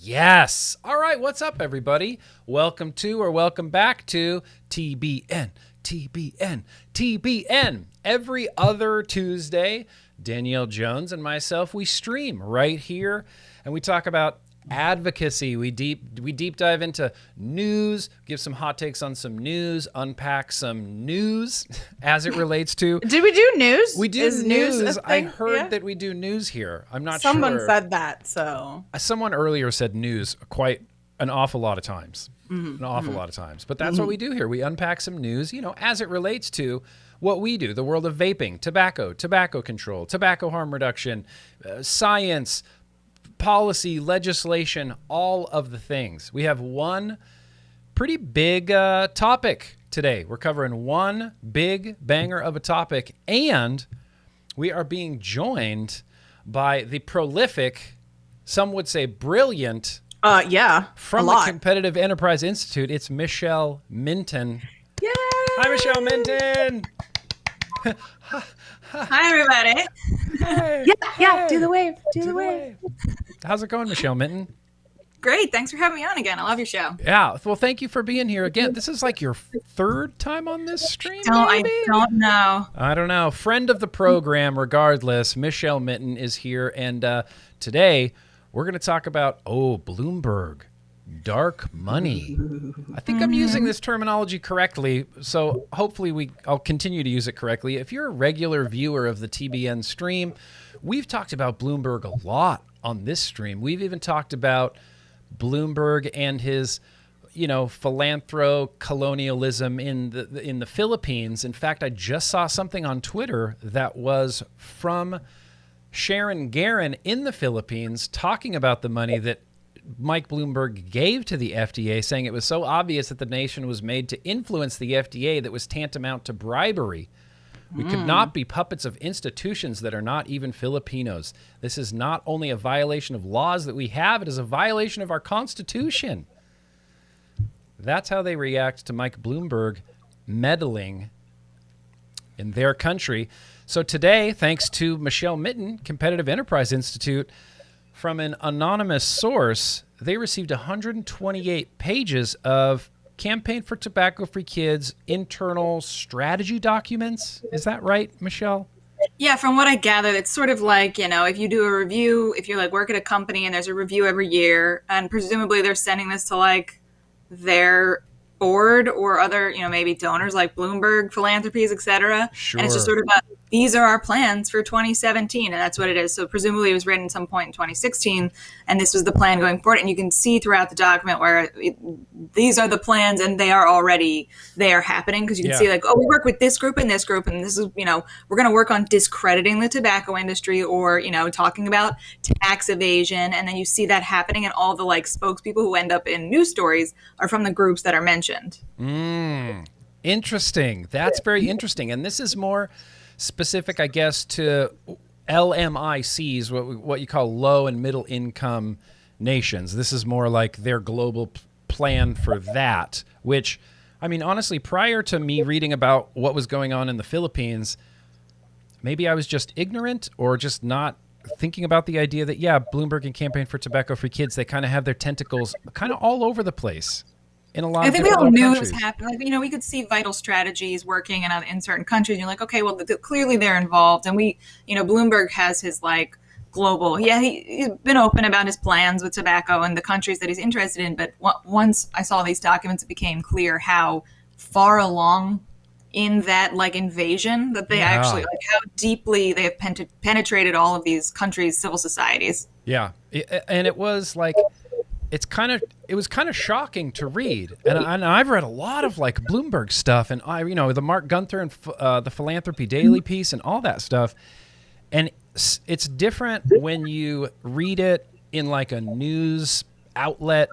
Yes. All right. What's up, everybody? Welcome to or welcome back to TBN, TBN, TBN. Every other Tuesday, Danielle Jones and myself, we stream right here and we talk about advocacy. We deep dive into news, give some hot takes on some news, unpack some news as it relates to. Did we do news? We do Is news. I thing? heard that we do news here. I'm not Someone sure. said that, so. Someone earlier said news quite an awful lot of times. An awful lot of times. But that's what we do here. We unpack some news, you know, as it relates to what we do, the world of vaping, tobacco control, tobacco harm reduction, science, policy, legislation, all of the things. We have one pretty big topic today. We're covering one big banger of a topic, and we are being joined by the prolific, some would say brilliant, from the Competitive Enterprise Institute. It's Michelle Minton. Yay! Hi, Michelle Minton. Hi, everybody. Hey, Yeah, do the wave. Do the wave. How's it going, Michelle Minton? Great. Thanks for having me on again. I love your show. Yeah. Well, thank you for being here again. This is like your third time on this stream, I maybe? don't know. I don't know. Friend of the program, regardless, Michelle Minton is here. And today we're going to talk about, Bloomberg, dark money. I think I'm using this terminology correctly, so hopefully I'll continue to use it correctly. If you're a regular viewer of the TBN stream, we've talked about Bloomberg a lot on this stream. We've even talked about Bloomberg and his, colonialism in the Philippines. In fact, I just saw something on Twitter that was from Sharon Garin in the Philippines talking about the money that Mike Bloomberg gave to the FDA, saying it was so obvious that the nation was made to influence the FDA that was tantamount to bribery. We could not be puppets of institutions that are not even Filipinos. This is not only a violation of laws that we have, it is a violation of our Constitution. That's how they react to Mike Bloomberg meddling in their country. So today, thanks to Michelle Minton, Competitive Enterprise Institute, from an anonymous source, they received 128 pages of Campaign for Tobacco-Free Kids internal strategy documents. Is that right, Michelle? Yeah, from what I gather, it's sort of like, if you do a review, if you work at a company and there's a review every year, and presumably they're sending this to their board or other, maybe donors like Bloomberg, philanthropies, etc. Sure. And it's just sort of these are our plans for 2017, and that's what it is. So presumably it was written at some point in 2016, and this was the plan going forward. And you can see throughout the document where these are the plans, and they are happening, because you can see we work with this group, and this is, we're going to work on discrediting the tobacco industry, or, talking about tax evasion. And then you see that happening, and all the spokespeople who end up in news stories are from the groups that are mentioned. Interesting. That's very interesting. And this is more specific, I guess, to LMICs, what you call low and middle income nations. This is more like their global plan for that, which, honestly, prior to me reading about what was going on in the Philippines, maybe I was just ignorant or just not thinking about the idea that, Bloomberg and Campaign for Tobacco-Free Kids, they kind of have their tentacles kind of all over the place. In a lot I of think we all different knew countries. it was happening. We could see vital strategies working in certain countries. You're like, okay, well, clearly they're involved. And Bloomberg has his global. Yeah, he's been open about his plans with tobacco and the countries that he's interested in. But once I saw these documents, it became clear how far along in that invasion that they actually, how deeply they have penetrated all of these countries' civil societies. Yeah, and it was it was kind of shocking to read, and I've read a lot of Bloomberg stuff, and the Mark Gunther and the Philanthropy Daily piece and all that stuff, and it's different when you read it in a news outlet,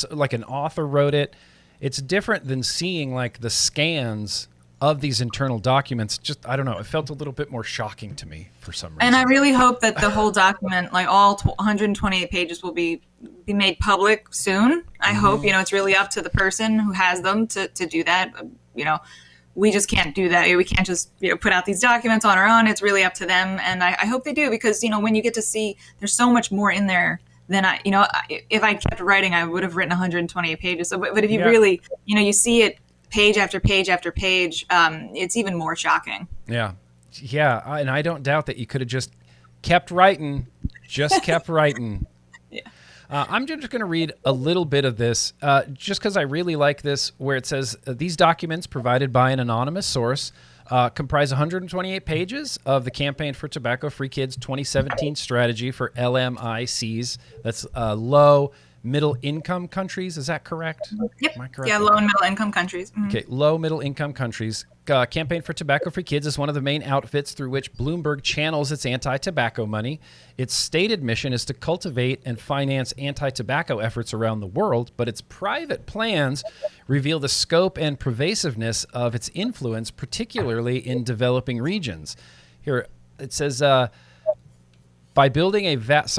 like an author wrote it. It's different than seeing the scans of these internal documents. Just, I don't know, it felt a little bit more shocking to me for some reason. And I really hope that the whole document, all 128 pages, will be made public soon. I hope, it's really up to the person who has them to do that. We just can't do that. We can't just, put out these documents on our own. It's really up to them. And I hope they do, because, when you get to see, there's so much more in there then if I kept writing, I would have written 128 pages. So, but if you really, you see it page after page after page, it's even more shocking. Yeah. And I don't doubt that you could have just kept writing, kept writing. Yeah. I'm just going to read a little bit of this just because I really like this, where it says these documents provided by an anonymous source comprise 128 pages of the Campaign for Tobacco-Free Kids 2017 strategy for LMICs. That's low, middle-income countries. Is that correct? Yep. Am I correct? Yeah, low and middle-income countries. Mm-hmm. Okay, low, middle-income countries. Campaign for Tobacco-Free Kids is one of the main outfits through which Bloomberg channels its anti-tobacco money. Its stated mission is to cultivate and finance anti-tobacco efforts around the world, but its private plans reveal the scope and pervasiveness of its influence, particularly in developing regions. Here, it says, by building a vast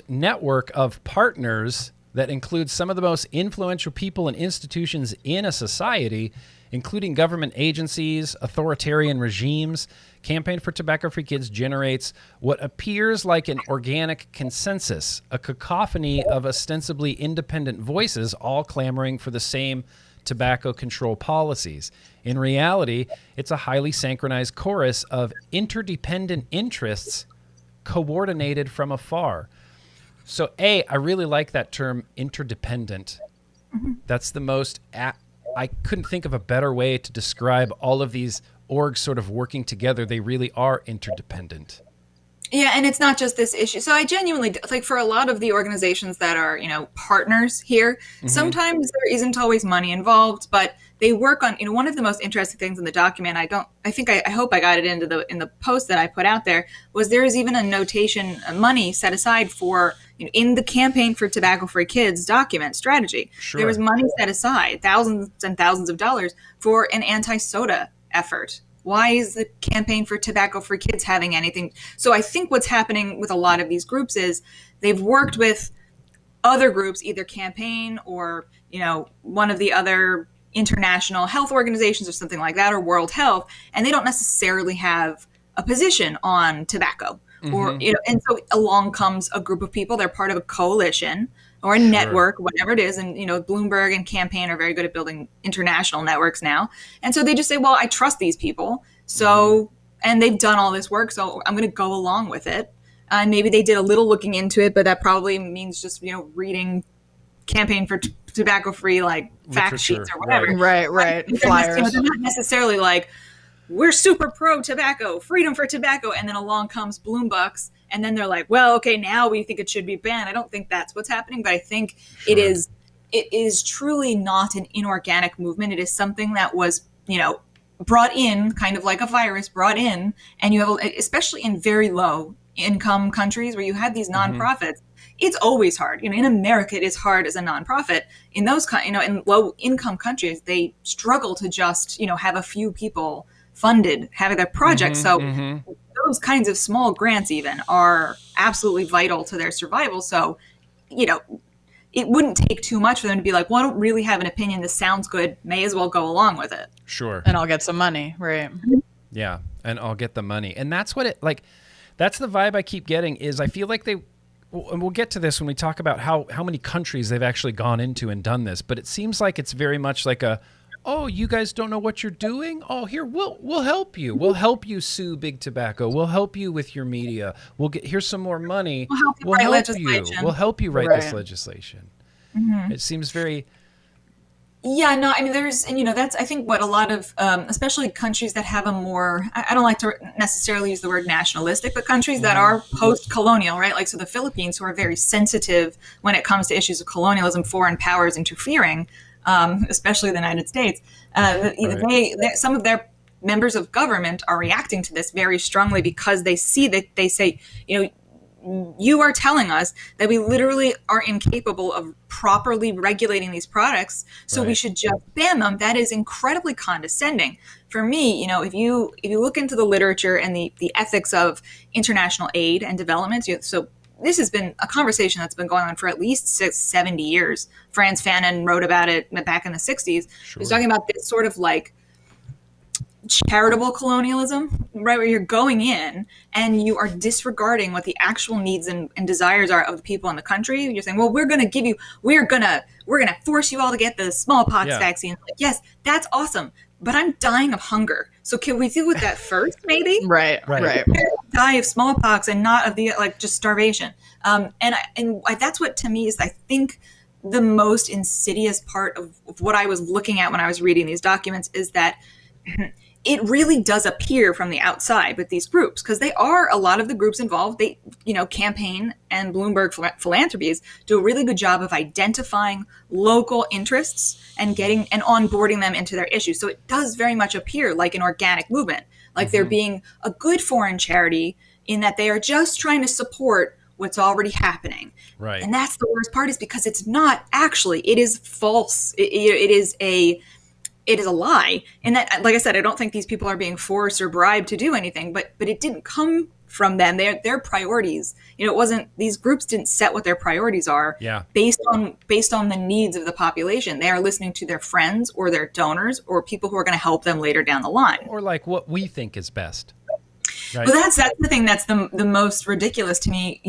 network of partners that includes some of the most influential people and institutions in a society, including government agencies, authoritarian regimes, Campaign for Tobacco-Free Kids generates what appears like an organic consensus, a cacophony of ostensibly independent voices all clamoring for the same tobacco control policies. In reality, it's a highly synchronized chorus of interdependent interests coordinated from afar. So, I really like that term, interdependent. That's the most... I couldn't think of a better way to describe all of these orgs sort of working together. They really are interdependent. Yeah, and it's not just this issue. So I genuinely, like, for a lot of the organizations that are, partners here, sometimes there isn't always money involved, but they work on, one of the most interesting things in the document, I hope I got it in the post that I put out there, was there is even a notation, money set aside for, in the Campaign for Tobacco-Free Kids document strategy. Sure. There was money set aside, thousands and thousands of dollars, for an anti-soda effort. Why is the Campaign for Tobacco-Free Kids having anything? So I think what's happening with a lot of these groups is they've worked with other groups, either Campaign or, one of the other international health organizations or something like that, or World Health, and they don't necessarily have a position on tobacco. Or, and so along comes a group of people, they're part of a coalition or a network, whatever it is. And, Bloomberg and Campaign are very good at building international networks now. And so they just say, well, I trust these people. So, and they've done all this work, so I'm going to go along with it. And maybe they did a little looking into it, but that probably means just, reading Campaign for Tobacco-Free, like fact sheets or whatever. Right. Flyers. They're not necessarily like, we're super pro tobacco, freedom for tobacco. And then along comes Bloombucks. And then they're like, well, okay, now we think it should be banned. I don't think that's what's happening, but I think it is truly not an inorganic movement. It is something that was, brought in, kind of like a virus brought in. And you have, especially in very low income countries where you have these nonprofits, it's always hard. In America, it is hard as a nonprofit. In those, in low income countries, they struggle to just, have a few people funded having their projects. Those kinds of small grants even are absolutely vital to their survival. So, it wouldn't take too much for them to be like, well, I don't really have an opinion. This sounds good. May as well go along with it. Sure. And I'll get some money. Right. Yeah. And I'll get the money. And that's what that's the vibe I keep getting is I feel like and we'll get to this when we talk about how many countries they've actually gone into and done this, but it seems like it's very much like oh, you guys don't know what you're doing? Oh, here, we'll help you. We'll help you sue big tobacco. We'll help you with your media. Here's some more money. We'll help you. We'll help you write this legislation. It seems very... Yeah, no, I mean, that's, I think what a lot of, especially countries that have a more, I don't like to necessarily use the word nationalistic, but countries that are post-colonial, right? Like, so the Philippines, who are very sensitive when it comes to issues of colonialism, foreign powers interfering, especially the United States, some of their members of government are reacting to this very strongly because they see that they say, you are telling us that we literally are incapable of properly regulating these products, so we should just ban them. That is incredibly condescending. For me, if you look into the literature and the ethics of international aid and development, so this has been a conversation that's been going on for at least 70 years. Franz Fanon wrote about it back in the 60s. He was talking about this sort of like charitable colonialism, right, where you're going in and you are disregarding what the actual needs and desires are of the people in the country. You're saying, well, we're going to force you all to get the smallpox vaccine. Like, yes, that's awesome, but I'm dying of hunger. So can we deal with that first, maybe? Right. Die of smallpox and not of the just starvation. And that's what, to me, is, I think, the most insidious part of what I was looking at when I was reading these documents, is that it really does appear from the outside with these groups, because they are, a lot of the groups involved, they, Campaign and Bloomberg Philanthropies do a really good job of identifying local interests and getting and onboarding them into their issues. So it does very much appear like an organic movement, like they're being a good foreign charity in that they are just trying to support what's already happening. Right. And that's the worst part, is because it's not actually, it is false. It is a lie. And that, like I said, I don't think these people are being forced or bribed to do anything, but it didn't come from them. Their priorities, it wasn't, these groups didn't set what their priorities are based on the needs of the population. They are listening to their friends or their donors or people who are going to help them later down the line. Or like what we think is best. Right. Well, that's the thing that's the most ridiculous to me.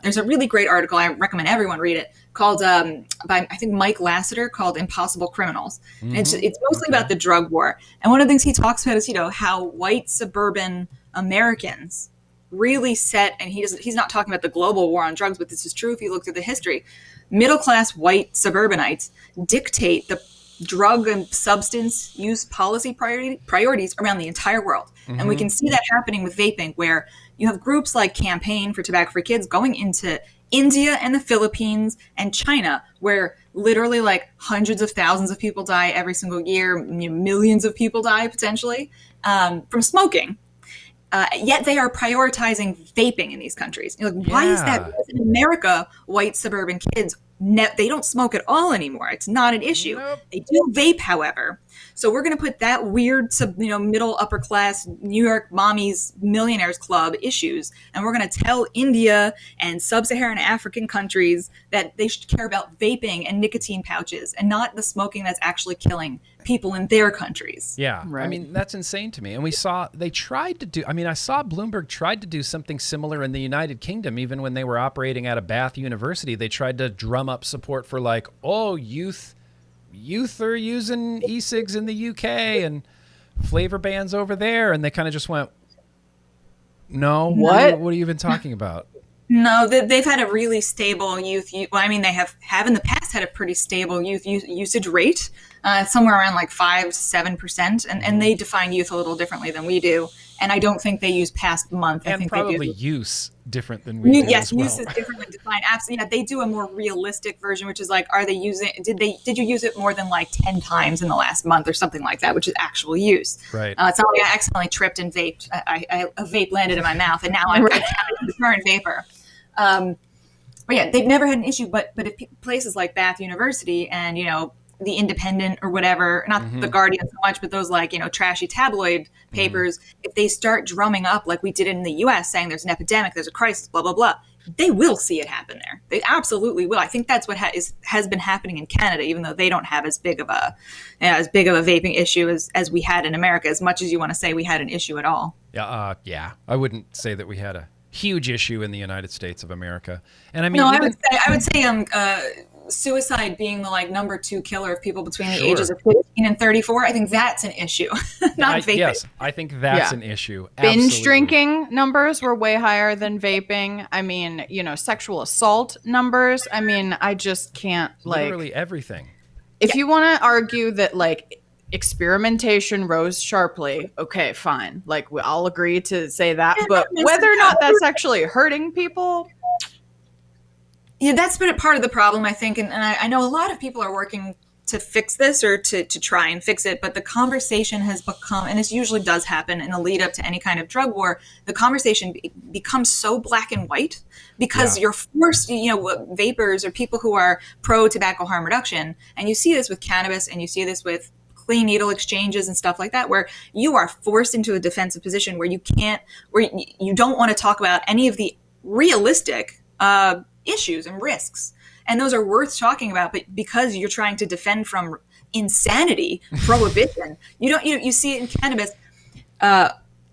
There's a really great article, I recommend everyone read it, called by, I think, Mike Lassiter, called Impossible Criminals. And it's mostly about the drug war. And one of the things he talks about is, how white suburban Americans really set, and he's not talking about the global war on drugs, but this is true if you look through the history, middle-class white suburbanites dictate the drug and substance use policy priorities around the entire world. And we can see that happening with vaping, where you have groups like Campaign for Tobacco-Free Kids going into India and the Philippines and China, where literally like hundreds of thousands of people die every single year, millions of people die potentially from smoking. Yet they are prioritizing vaping in these countries. Why is that? Because in America, white suburban kids, they don't smoke at all anymore. It's not an issue. Nope. They do vape, however. So we're going to put that weird, middle upper class New York mommies millionaires club issues, and we're going to tell India and sub-Saharan African countries that they should care about vaping and nicotine pouches and not the smoking that's actually killing people in their countries. Yeah. Right. I mean, that's insane to me. And I saw Bloomberg tried to do something similar in the United Kingdom. Even when they were operating out of Bath University, they tried to drum up support for youth are using e-cigs in the UK and flavor bans over there. And they kind of just went, no, what are you even talking about? No, they've had a really stable youth. They have in the past had a pretty stable youth usage rate, somewhere around like 5 to 7%, and they define youth a little differently than we do. And I don't think they use past month. And I think probably use different than we do. Yes, as well. use is differently defined. Absolutely, yeah. They do a more realistic version, which is like, are they using? Did you use it more than like 10 times in the last month or something like that, which is actual use. Right. It's not like I accidentally tripped and vaped. A vape landed in my mouth, and now I'm a current vapor. But yeah, they've never had an issue. But if places like Bath University and the Independent or whatever, not the Guardian so much, but those like trashy tabloid papers, if they start drumming up like we did in the U.S., saying there's an epidemic, there's a crisis, blah blah blah, they will see it happen there. They absolutely will. I think that's what has been happening in Canada, even though they don't have as big of a vaping issue as we had in America. As much as you want to say we had an issue at all. Yeah. I wouldn't say that we had a huge issue in the United States of America. And I mean, no, I would say suicide being the like number 2 killer of people between the ages of 15 and 34. I think that's an issue, not vaping. Yes, I think that's an issue. Binge Absolutely. drinking numbers were way higher than vaping. I mean, sexual assault numbers. I mean, I just can't literally everything. If you want to argue that like experimentation rose sharply, okay, fine. Like I'll agree to say that, but whether or not that's actually hurting people. Yeah, that's been a part of the problem, I think. And I know a lot of people are working to fix this or to try and fix it. But the conversation has become, and this usually does happen in the lead up to any kind of drug war, the conversation becomes so black and white because you're forced, vapors or people who are pro tobacco harm reduction. And you see this with cannabis and you see this with clean needle exchanges and stuff like that, where you are forced into a defensive position where you don't want to talk about any of the realistic issues and risks, and those are worth talking about, but because you're trying to defend from insanity, prohibition. You see it in cannabis.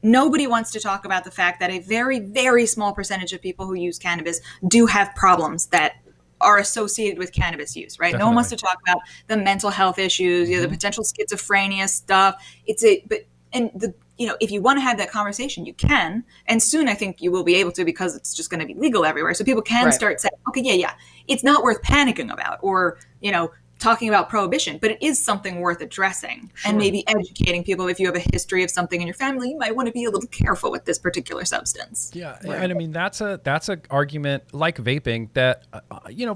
Nobody wants to talk about the fact that a very, very small percentage of people who use cannabis do have problems that are associated with cannabis use, right? Definitely. No one wants to talk about the mental health issues, the potential schizophrenia stuff. If you want to have that conversation, you can. And soon I think you will be able to, because it's just going to be legal everywhere. So people can start saying, okay, it's not worth panicking about, or, talking about prohibition, but it is something worth addressing. Sure. And maybe educating people. If you have a history of something in your family, you might want to be a little careful with this particular substance. Yeah, right. And I mean that's an argument like vaping that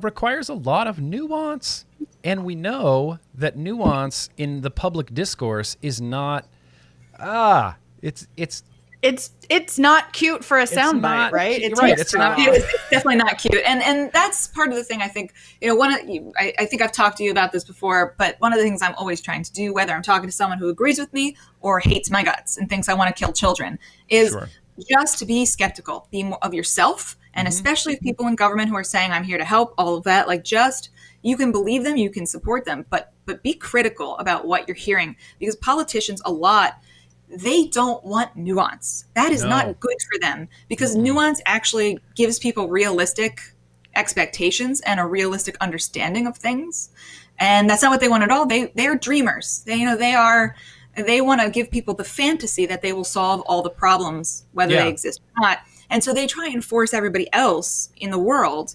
requires a lot of nuance, and we know that nuance in the public discourse is not it's not cute for a soundbite, right? It's not. It's definitely not cute, and that's part of the thing. I think I think I've talked to you about this before, but one of the things I'm always trying to do, whether I'm talking to someone who agrees with me or hates my guts and thinks I want to kill children, is just to be skeptical, be more of yourself, and especially if people in government who are saying I'm here to help, all of that, you can believe them, you can support them, but be critical about what you're hearing, because politicians they don't want nuance. That is not good for them, because nuance actually gives people realistic expectations and a realistic understanding of things. And that's not what they want at all. They're dreamers. They want to give people the fantasy that they will solve all the problems, whether they exist or not. And so they try and force everybody else in the world,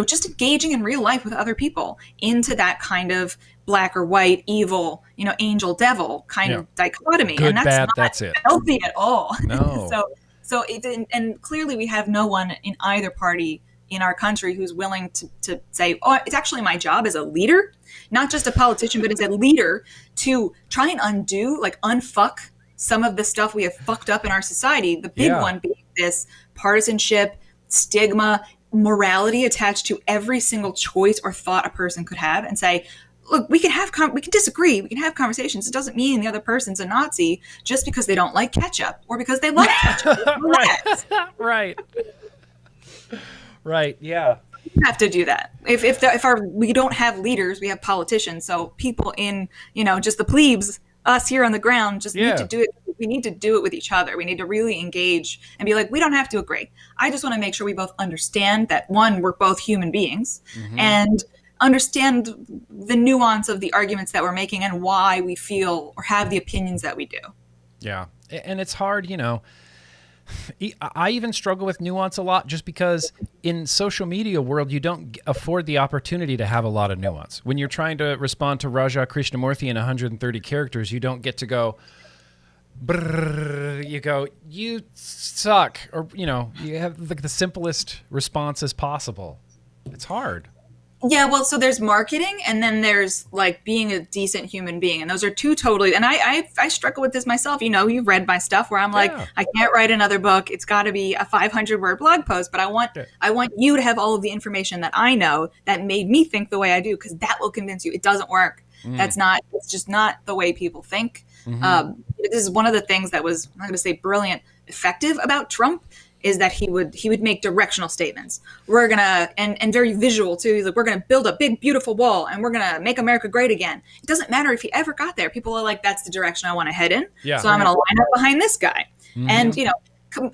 just engaging in real life with other people, into that kind of black or white, evil, angel devil kind of dichotomy. Good, and that's bad, not that's it. healthy at all. No. And clearly we have no one in either party in our country who's willing to say, it's actually my job as a leader, not just a politician, but as a leader, to try and unfuck some of the stuff we have fucked up in our society. The big one being this partisanship, stigma, morality attached to every single choice or thought a person could have, and say, look, we can disagree, we can have conversations. It doesn't mean the other person's a Nazi just because they don't like ketchup or because they like ketchup. Right. Yeah. We have to do that. We don't have leaders, we have politicians. So people in, just the plebes, us here on the ground, just need to do it. We need to do it with each other. We need to really engage and be like, we don't have to agree. I just want to make sure we both understand that, one, we're both human beings, and understand the nuance of the arguments that we're making and why we feel or have the opinions that we do. Yeah. And it's hard, I even struggle with nuance a lot, just because in social media world, you don't afford the opportunity to have a lot of nuance. When you're trying to respond to Raja Krishnamurthy in 130 characters, you don't get to go, brrr, you go, you suck, or, you have the simplest response as possible. It's hard. Yeah, well, so there's marketing, and then there's being a decent human being, and those are two totally. And I struggle with this myself. You've read my stuff where I'm I can't write another book. It's got to be a 500-word blog post, but I want you to have all of the information that I know that made me think the way I do, because that will convince you it doesn't work. It's just not the way people think. This is one of the things that was, I'm not going to say brilliant, effective about Trump, is that he would make directional statements. We're gonna, and very visual too. He's like, we're gonna build a big, beautiful wall, and we're gonna make America great again. It doesn't matter if he ever got there. People are like, that's the direction I want to head in. Yeah. So I'm gonna line up behind this guy. And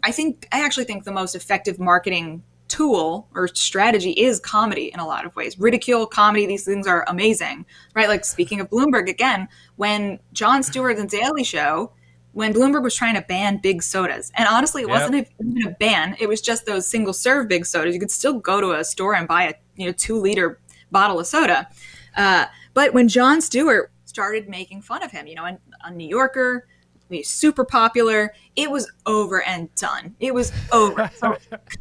I actually think the most effective marketing tool or strategy is comedy in a lot of ways. Ridicule, comedy, these things are amazing, right? Speaking of Bloomberg again, when Jon Stewart and Daily Show, when Bloomberg was trying to ban big sodas, and honestly, it wasn't even a ban. It was just those single serve big sodas. You could still go to a store and buy a 2-liter bottle of soda. But when Jon Stewart started making fun of him, on New Yorker, he's super popular. It was over and done. It was over. So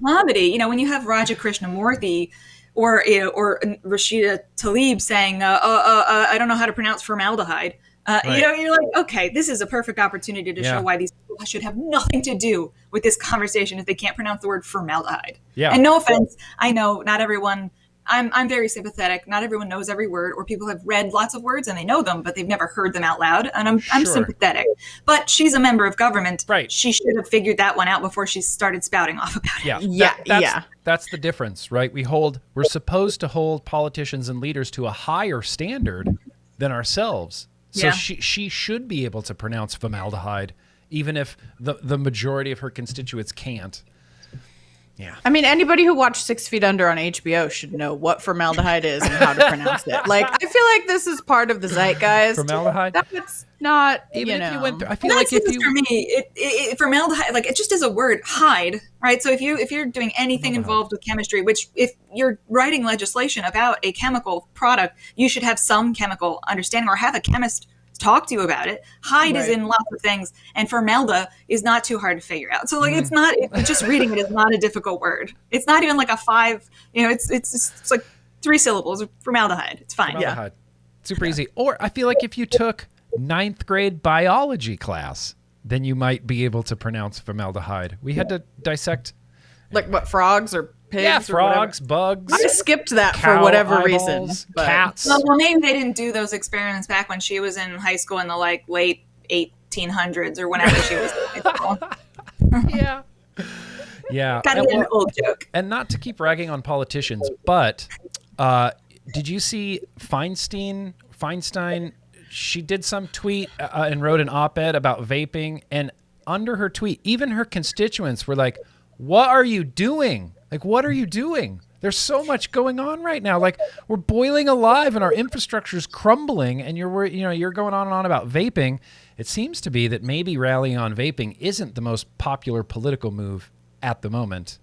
comedy, when you have Raja Krishnamurthy or Rashida Tlaib saying, I don't know how to pronounce formaldehyde. You're like, okay, this is a perfect opportunity to show why these people should have nothing to do with this conversation if they can't pronounce the word formaldehyde. Yeah. And no offense, I know not everyone, I'm very sympathetic. Not everyone knows every word, or people have read lots of words and they know them, but they've never heard them out loud. And I'm sympathetic. But she's a member of government. Right. She should have figured that one out before she started spouting off about it. That's the difference, right? We're supposed to hold politicians and leaders to a higher standard than ourselves. So Yeah. she should be able to pronounce formaldehyde, even if the majority of her constituents can't. Yeah. I mean, anybody who watched 6 Feet Under on HBO should know what formaldehyde is and how to pronounce it. Like, I feel like this is part of the zeitgeist. Formaldehyde? That's not, Even you if know. you went through, I feel That's like if just you for me, formaldehyde, like it just is a word, hide, right? So if you're doing anything involved with chemistry, which if you're writing legislation about a chemical product, you should have some chemical understanding or have a chemist talk to you about it. Hide is Right. in lots of things, and formalda is not too hard to figure out. So like it's not just reading it is not a difficult word. It's not even like a 5. It's like 3 syllables. Formaldehyde. It's fine. formaldehyde. Super easy. Or I feel like if you took 9th grade biology class, then you might be able to pronounce formaldehyde. We had to dissect Like what, frogs or pigs? or frogs, whatever? bugs, I skipped that cow for whatever eyeballs, reason. But cats. Well, maybe they didn't do those experiments back when she was in high school in the like late 1800s or whenever she was in high school. Yeah. Yeah. Kind of an old joke. And not to keep ragging on politicians, but did you see Feinstein? She did some tweet and wrote an op-ed about vaping. And under her tweet, even her constituents were like, what are you doing? Like, what are you doing? There's so much going on right now. Like, we're boiling alive and our infrastructure is crumbling. And you're going on and on about vaping. It seems to be that maybe rallying on vaping isn't the most popular political move at the moment.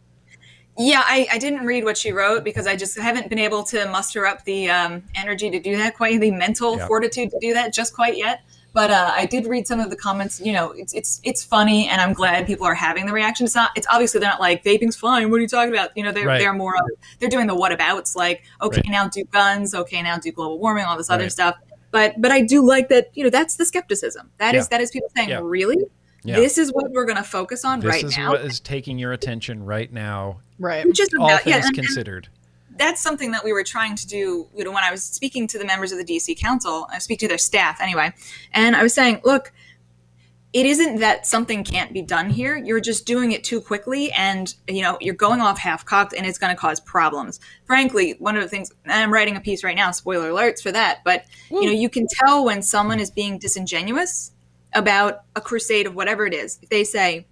Yeah, I didn't read what she wrote because I just haven't been able to muster up the energy to do that quite, the mental fortitude to do that just quite yet. But I did read some of the comments. You know, it's funny, and I'm glad people are having the reaction. It's obviously they're not like vaping's fine. What are you talking about? You know, they're more they're doing the whatabouts. Like, okay, now do guns. Okay, now do global warming. All this other stuff. But I do like that. You know, that's the skepticism. That is people saying, really. Yeah. This is what we're going to focus on right now. This is what is taking your attention right now. Right. Just all things considered. That's something that we were trying to do, you know, when I was speaking to the members of the DC Council. I speak to their staff anyway. And I was saying, look, it isn't that something can't be done here. You're just doing it too quickly and, you know, you're going off half-cocked and it's going to cause problems. Frankly, one of the things, and I'm writing a piece right now, spoiler alerts for that, but, you know, you can tell when someone is being disingenuous about a crusade of whatever it is. If they say,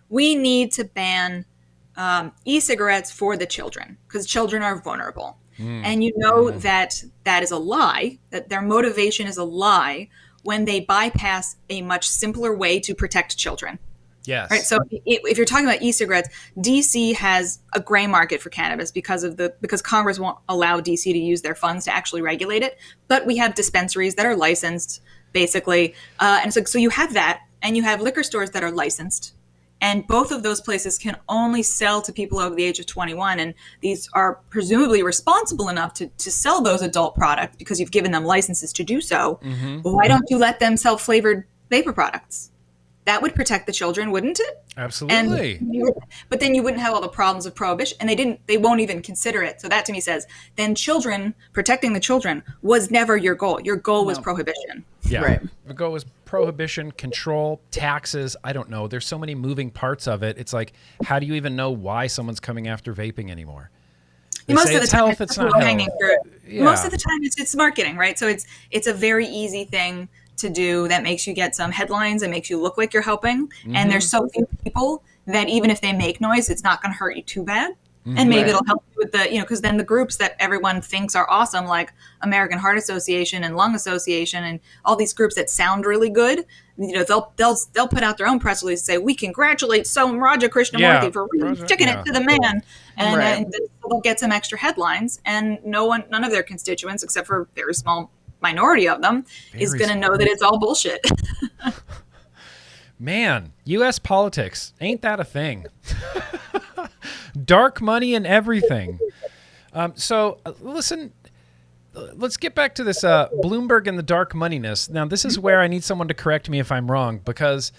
we need to ban e-cigarettes for the children because children are vulnerable. And you know that is a lie, that their motivation is a lie when they bypass a much simpler way to protect children. Yes. Right. So if you're talking about e-cigarettes, DC has a gray market for cannabis because Congress won't allow DC to use their funds to actually regulate it. But we have dispensaries that are licensed, basically. And it's like, so you have that, and you have liquor stores that are licensed. And both of those places can only sell to people over the age of 21. And these are presumably responsible enough to sell those adult products because you've given them licenses to do so. Why don't you let them sell flavored vapor products? That would protect the children, wouldn't it? Absolutely. But then you wouldn't have all the problems of prohibition. And they won't even consider it. So that to me says, then protecting the children was never your goal. Your goal was prohibition. Yeah. Right. The goal was prohibition, control, taxes. I don't know. There's so many moving parts of it. It's like, how do you even know why someone's coming after vaping anymore? Most of the time, health, it's not health. Yeah. Most of the time, it's marketing, right? So it's a very easy thing to do that makes you get some headlines and makes you look like you're helping. And there's so few people that even if they make noise, it's not going to hurt you too bad. And maybe it'll help you with because then the groups that everyone thinks are awesome, like American Heart Association and Lung Association and all these groups that sound really good, they'll put out their own press release and say, we congratulate Som Raja Krishnamurthy for sticking it to the man. And they'll get some extra headlines, and none of their constituents, except for a very small minority of them, is going to know that it's all bullshit. Man, U.S. politics, ain't that a thing? Dark money and everything. So listen, let's get back to this Bloomberg and the dark moneyness. Now, this is where I need someone to correct me if I'm wrong, because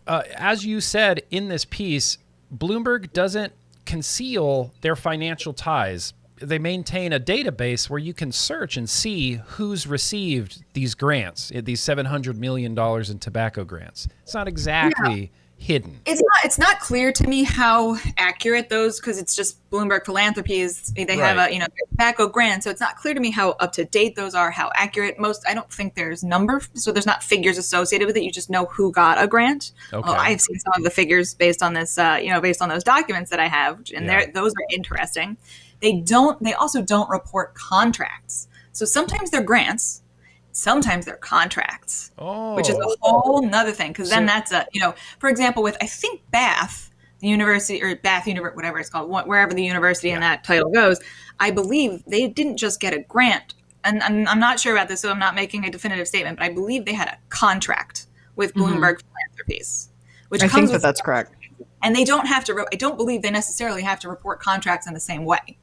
as you said in this piece, Bloomberg doesn't conceal their financial ties. They maintain a database where you can search and see who's received these grants, these $700 million in tobacco grants. It's not exactly hidden. It's not clear to me how accurate those, because it's just Bloomberg Philanthropies. They have a tobacco grant, so it's not clear to me how up to date those are, how accurate. I don't think there's numbers, so there's not figures associated with it. You just know who got a grant. Okay. Although I've seen some of the figures based on this, based on those documents that I have, and those are interesting. They also don't report contracts. So sometimes they're grants. Sometimes they're contracts, which is a whole nother thing. Because then that's for example, with I think Bath, the university, or Bath University, whatever it's called, wherever the university in that title goes, I believe they didn't just get a grant. And I'm not sure about this, so I'm not making a definitive statement, but I believe they had a contract with Bloomberg Philanthropies, which I think that's correct. And they don't have to. I don't believe they necessarily have to report contracts in the same way.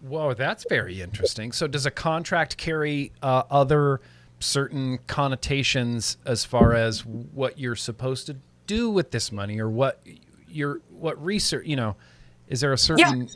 Whoa, that's very interesting. So does a contract carry other certain connotations as far as what you're supposed to do with this money, or what research, is there a certain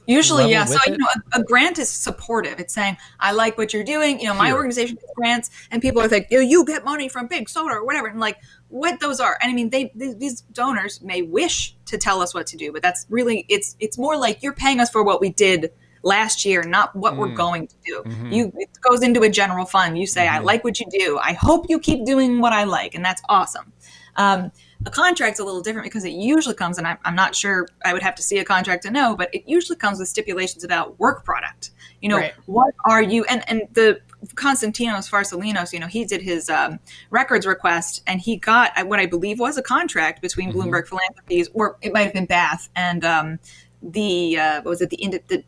Usually, yeah. So, it? A grant is supportive. It's saying, I like what you're doing. My organization gets grants, and people are like, you get money from Big Soda or whatever. And like, what those are. And I mean, these donors may wish to tell us what to do, but that's really, it's more like you're paying us for what we did last year, not what we're going to do. It goes into a general fund. You say, I like what you do. I hope you keep doing what I like. And that's awesome. A contract's a little different because it usually comes, and I'm not sure, I would have to see a contract to know, but it usually comes with stipulations about work product. What are you, and the Konstantinos Farsalinos, he did his records request, and he got what I believe was a contract between Bloomberg Philanthropies, or it might have been Bath, and the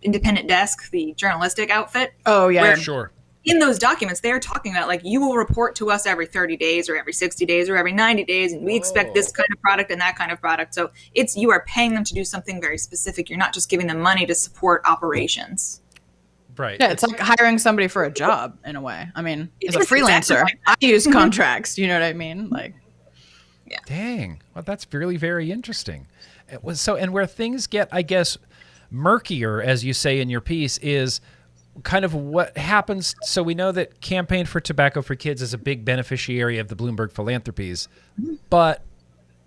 Independent Desk, the journalistic outfit. Oh, yeah. Where, Sure. In those documents, they're talking about, like, you will report to us every 30 days or every 60 days or every 90 days, and we expect this kind of product and that kind of product. So you are paying them to do something very specific. You're not just giving them money to support operations. Right. Yeah, it's like hiring somebody for a job in a way. I mean, as a It's freelancer, exactly I use contracts. You know what I mean? Like, Dang. Well, that's really very interesting. It was and where things get, I guess, murkier, as you say in your piece, is kind of what happens. So we know that Campaign for Tobacco for Kids is a big beneficiary of the Bloomberg Philanthropies, but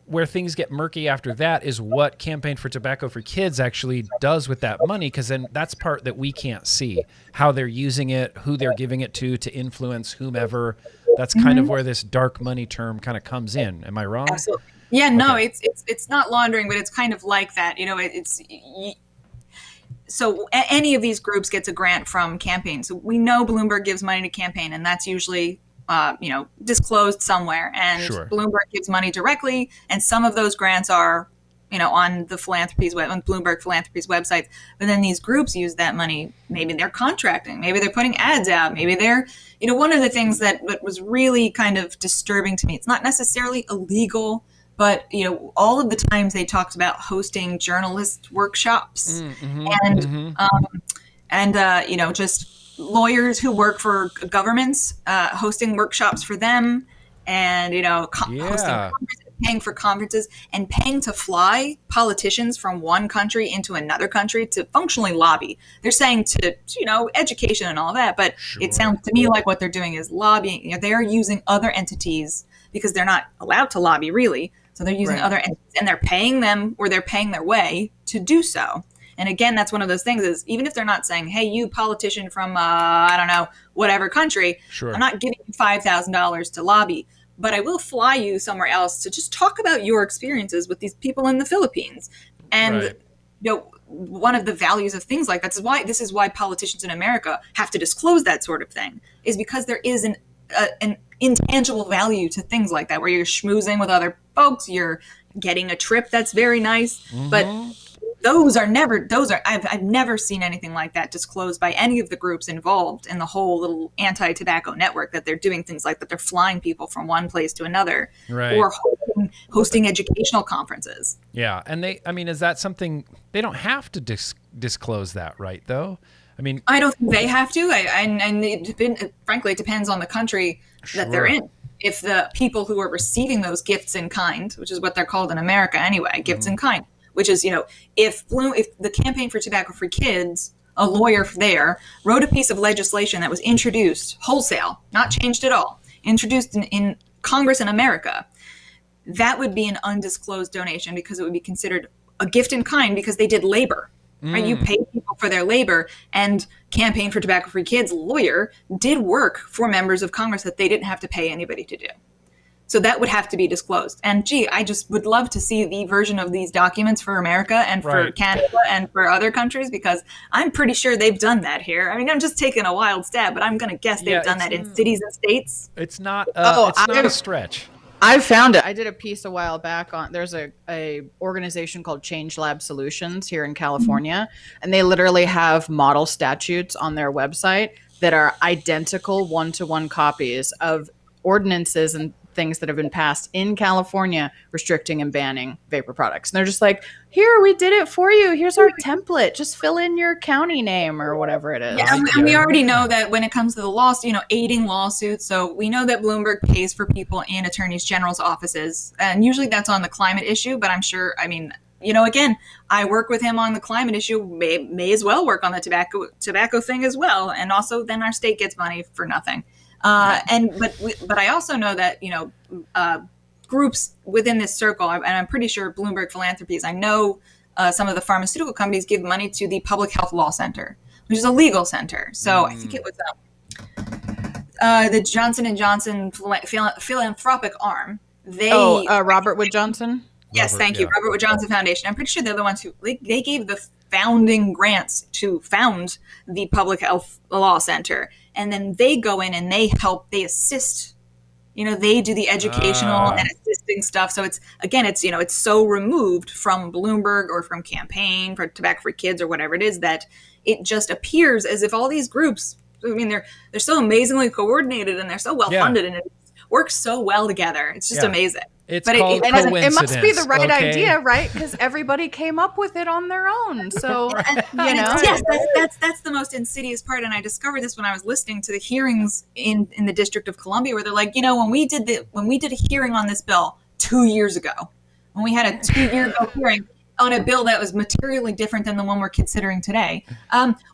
where things get murky after that is what Campaign for Tobacco for Kids actually does with that money, because then that's part that we can't see, how they're using it, who they're giving it to influence whomever. That's kind of where this dark money term kind of comes in. Am I wrong? Absolutely. Yeah, no, Okay. it's not laundering, but it's kind of like that. So any of these groups gets a grant from Campaign. So we know Bloomberg gives money to Campaign, and that's usually, disclosed somewhere. And Sure. Bloomberg gives money directly, and some of those grants are, on the on Bloomberg Philanthropies websites. But then these groups use that money. Maybe they're contracting. Maybe they're putting ads out. Maybe they're, one of the things that was really kind of disturbing to me. It's not necessarily illegal, but all of the times they talked about hosting journalist workshops and just lawyers who work for governments hosting workshops for them, and hosting conferences, paying for conferences, and paying to fly politicians from one country into another country to functionally lobby. They're saying to education and all that, but it sounds to me like what they're doing is lobbying. They're using other entities because they're not allowed to lobby really. So they're using other entities, and they're paying them, or they're paying their way to do so. And again, that's one of those things is, even if they're not saying, hey, you politician from, I don't know, whatever country, Sure. I'm not giving you $5,000 to lobby, but I will fly you somewhere else to just talk about your experiences with these people in the Philippines. And, Right. One of the values of things like that is why politicians in America have to disclose that sort of thing, is because there is an intangible value to things like that, where you're schmoozing with other folks, you're getting a trip that's very nice, but I've never seen anything like that disclosed by any of the groups involved in the whole little anti-tobacco network, that they're doing things like that. They're flying people from one place to another, Right. or hosting educational conferences. Yeah. And is that something they don't have to disclose that, right, though? I don't think they have to, frankly, it depends on the country that they're in. If the people who are receiving those gifts in kind, which is what they're called in America anyway, gifts in kind, which is, if the Campaign for Tobacco for Kids, a lawyer there, wrote a piece of legislation that was introduced wholesale, not changed at all, introduced in Congress in America, that would be an undisclosed donation because it would be considered a gift in kind because they did labor. Right? You pay people for their labor, and Campaign for Tobacco-Free Kids lawyer did work for members of Congress that they didn't have to pay anybody to do. So that would have to be disclosed. And gee, I just would love to see the version of these documents for America and for Canada and for other countries, because I'm pretty sure they've done that here. I mean, I'm just taking a wild stab, but I'm going to guess they've done that in cities and states. It's not a stretch. I found it. I did a piece a while back on. There's a organization called Change Lab Solutions here in California, and they literally have model statutes on their website that are identical one-to-one copies of ordinances and things that have been passed in California restricting and banning vapor products. And they're just like, here, we did it for you. Here's our template. Just fill in your county name or whatever it is. Yeah, and we already know that when it comes to the lawsuit, aiding lawsuits. So we know that Bloomberg pays for people in attorneys general's offices. And usually that's on the climate issue. But I'm sure, again, I work with him on the climate issue, may as well work on the tobacco thing as well. And also then our state gets money for nothing. But I also know that, groups within this circle, and I'm pretty sure Bloomberg Philanthropies, I know some of the pharmaceutical companies give money to the Public Health Law Center, which is a legal center. So I think it was the Johnson & Johnson philanthropic arm. Robert Wood Johnson? Yes, thank you. Robert Wood Johnson Foundation. I'm pretty sure they're the ones who, they gave the founding grants to found the Public Health Law Center. And then they go in and they assist, they do the educational and assisting stuff. So it's so removed from Bloomberg or from Campaign for Tobacco-Free Kids or whatever it is that it just appears as if all these groups, they're so amazingly coordinated and they're so well funded and it works so well together. It's just amazing. It's called coincidence. It must be the right idea, right? Because everybody came up with it on their own. So, Yes, that's the most insidious part. And I discovered this when I was listening to the hearings in the District of Columbia, where they're like, when we did a hearing on this bill 2 years ago, when we had a 2-year-ago hearing on a bill that was materially different than the one we're considering today,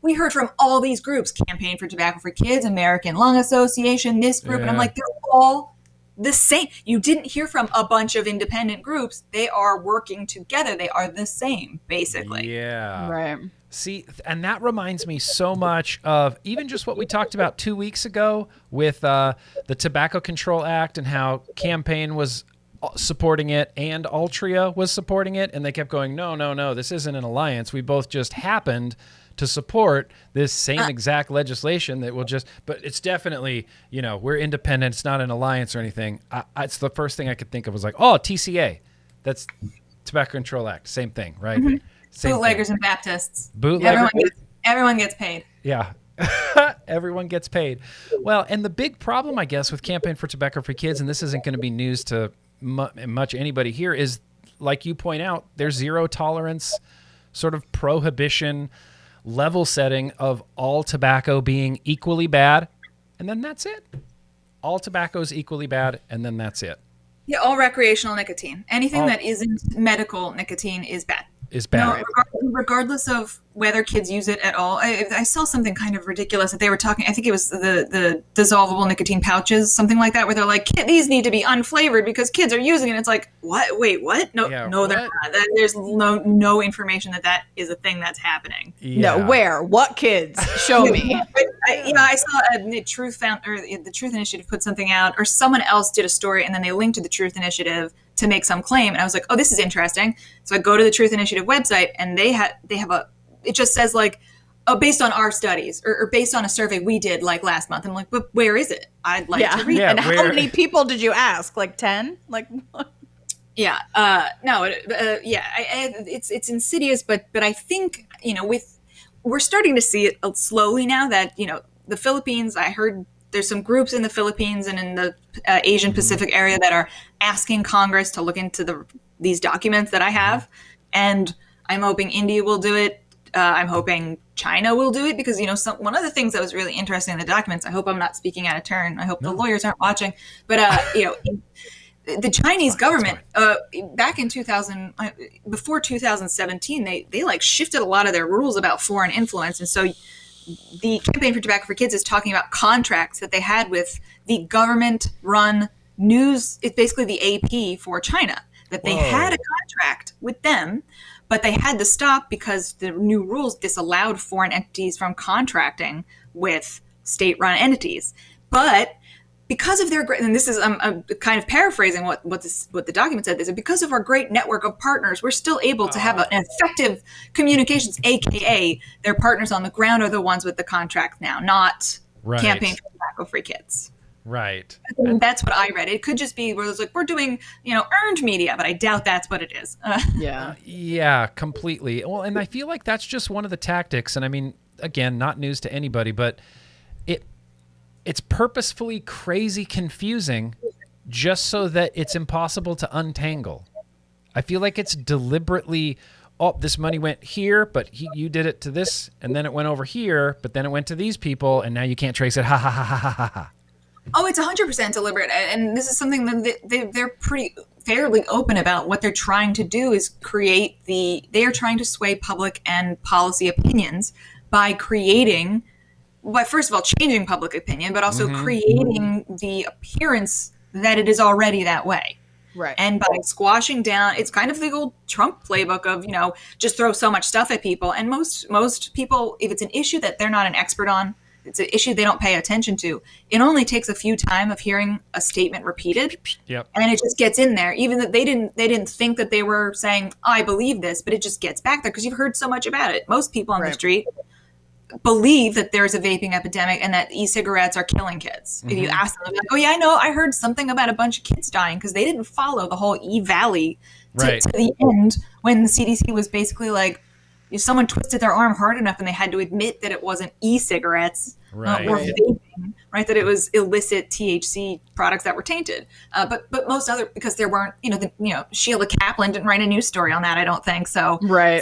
we heard from all these groups: Campaign for Tobacco-Free Kids, American Lung Association, this group. And I'm like, they're all the same. You didn't hear from a bunch of independent groups. They are working together. They are the same, basically. Yeah. Right. See, and that reminds me so much of even just what we talked about 2 weeks ago with the Tobacco Control Act and how Campaign was supporting it and Altria was supporting it. And they kept going, no, this isn't an alliance. We both just happened to support this same exact legislation that will but it's definitely, we're independent. It's not an alliance or anything. It's the first thing I could think of was like, TCA. That's Tobacco Control Act. Same thing, right? Mm-hmm. Same Bootleggers thing. and Baptists. Everyone gets paid. Yeah. Everyone gets paid. Well, and the big problem, I guess, with Campaign for Tobacco-Free Kids, and this isn't going to be news to much anybody here, is, like you point out, there's zero tolerance sort of prohibition level setting of all tobacco being equally bad, and then that's it. All tobacco is equally bad, and then that's it. Yeah, all recreational nicotine. Anything that isn't medical nicotine is bad. No, regardless of whether kids use it at all. I saw something kind of ridiculous that they were talking. I think it was the dissolvable nicotine pouches, something like that, where they're like, these need to be unflavored because kids are using it. It's like, what? Wait, what? No, they're not. There's no information that is a thing that's happening. Yeah. No, where? What kids? Show me. I saw the Truth Initiative put something out, or someone else did a story, and then they linked to the Truth Initiative to make some claim, and I was like, this is interesting. So I go to the Truth Initiative website, and they have it just says like, based on our studies, or based on a survey we did like last month. I'm like, but where is it? I'd like to read it. And how many people did you ask? Like 10? Like what? Yeah. It's insidious, but I think, we're starting to see it slowly now that, the Philippines, I heard there's some groups in the Philippines and in the Asian Pacific area that are asking Congress to look into these documents that I have. And I'm hoping India will do it. I'm hoping China will do it because, one of the things that was really interesting in the documents, I hope I'm not speaking out of turn. I hope the lawyers aren't watching. But, the Chinese government, back in before 2017, they like shifted a lot of their rules about foreign influence. And so the Campaign for Tobacco for Kids is talking about contracts that they had with the government-run news is basically the AP for China, that they had a contract with them, but they had to stop because the new rules disallowed foreign entities from contracting with state-run entities. But because of their great, and this is I'm kind of paraphrasing what the document said, is that because of our great network of partners, we're still able to have an effective communications, aka their partners on the ground are the ones with the contract now, not Campaign for Tobacco-Free Kids. Right. And that's what I read. It could just be where it's like, we're doing, earned media, but I doubt that's what it is. Yeah, completely. Well, and I feel like that's just one of the tactics. And I mean, again, not news to anybody, but it's purposefully crazy confusing just so that it's impossible to untangle. I feel like it's deliberately, this money went here, but you did it to this, and then it went over here, but then it went to these people, and now you can't trace it. Ha ha ha ha ha ha. Oh, it's 100% deliberate. And this is something that they're pretty fairly open about. What they're trying to do is they are trying to sway public and policy opinions by first of all, changing public opinion, but also creating the appearance that it is already that way. Right. And by squashing down, it's kind of the old Trump playbook of, just throw so much stuff at people. And most people, if it's an issue that they're not an expert on, it's an issue they don't pay attention to, it only takes a few times of hearing a statement repeated. Yep. And it just gets in there, even that they didn't think that they were saying, I believe this, but it just gets back there because you've heard so much about it. Most people on the street believe that there's a vaping epidemic and that e-cigarettes are killing kids. If you ask them, like, oh yeah, I know, I heard something about a bunch of kids dying, because they didn't follow the whole e-valley to the end, when the CDC was basically like, if someone twisted their arm hard enough and they had to admit that it wasn't e-cigarettes or vaping, right? That it was illicit THC products that were tainted. But most other, because there weren't, Sheila Kaplan didn't write a news story on that, I don't think. So Right.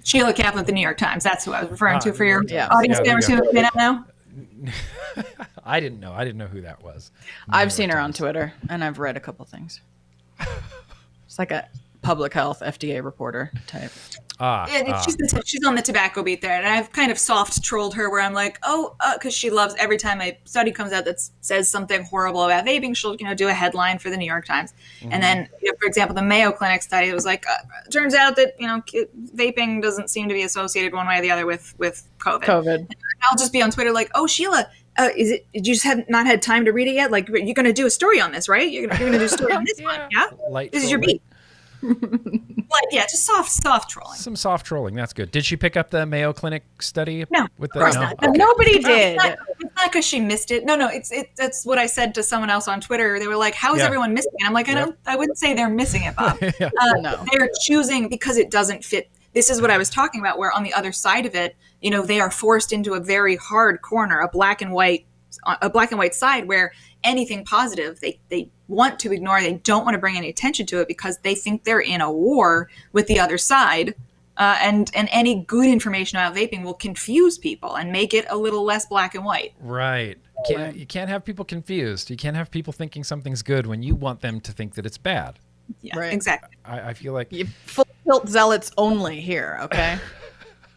Sheila Kaplan at the New York Times. That's who I was referring to for your audience Yeah, members who have been out now. I didn't know who that was. I've seen her on Twitter, and I've read a couple things. It's like a public health FDA reporter type. She's on the tobacco beat there, and I've kind of soft trolled her where I'm like, because she loves, every time a study comes out that says something horrible about vaping, she'll do a headline for the New York Times. And then, for example, the Mayo Clinic study, it was like, turns out that vaping doesn't seem to be associated one way or the other with COVID. And I'll just be on Twitter like, oh, Sheila, you just have not had time to read it yet? Like, you're going to do a story on this, right? You're going to do a story on this one, yeah? This is your beat. Just soft trolling. Some soft trolling. That's good. Did she pick up the Mayo Clinic study? No, of course not. Okay. Nobody did. It's not because she missed it. No. That's what I said to someone else on Twitter. They were like, "How is everyone missing it?" I'm like, I wouldn't say they're missing it, Bob. No. They're choosing because it doesn't fit. This is what I was talking about. Where on the other side of it, they are forced into a very hard corner, a black and white side where anything positive they want to ignore. They don't want to bring any attention to it because they think they're in a war with the other side, and any good information about vaping will confuse people and make it a little less black and white. Right. You can't have people confused. You can't have people thinking something's good when you want them to think that it's bad. Yeah, exactly. I feel like You full tilt zealots only here, okay?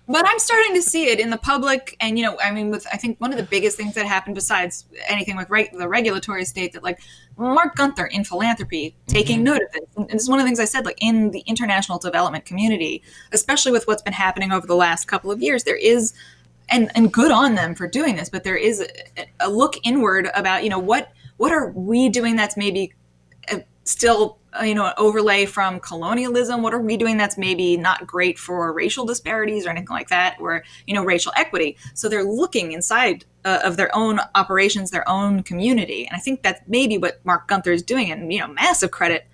But I'm starting to see it in the public, and I think one of the biggest things that happened, besides anything with the regulatory state, that like Mark Gunther in philanthropy taking note of this, and this is one of the things I said, like in the international development community, especially with what's been happening over the last couple of years, there is, and good on them for doing this, but there is a look inward about what are we doing that's maybe still an overlay from colonialism. What are we doing that's maybe not great for racial disparities or anything like that, or racial equity? So they're looking inside of their own operations, their own community, and I think that's maybe what Mark Gunther is doing, and massive credit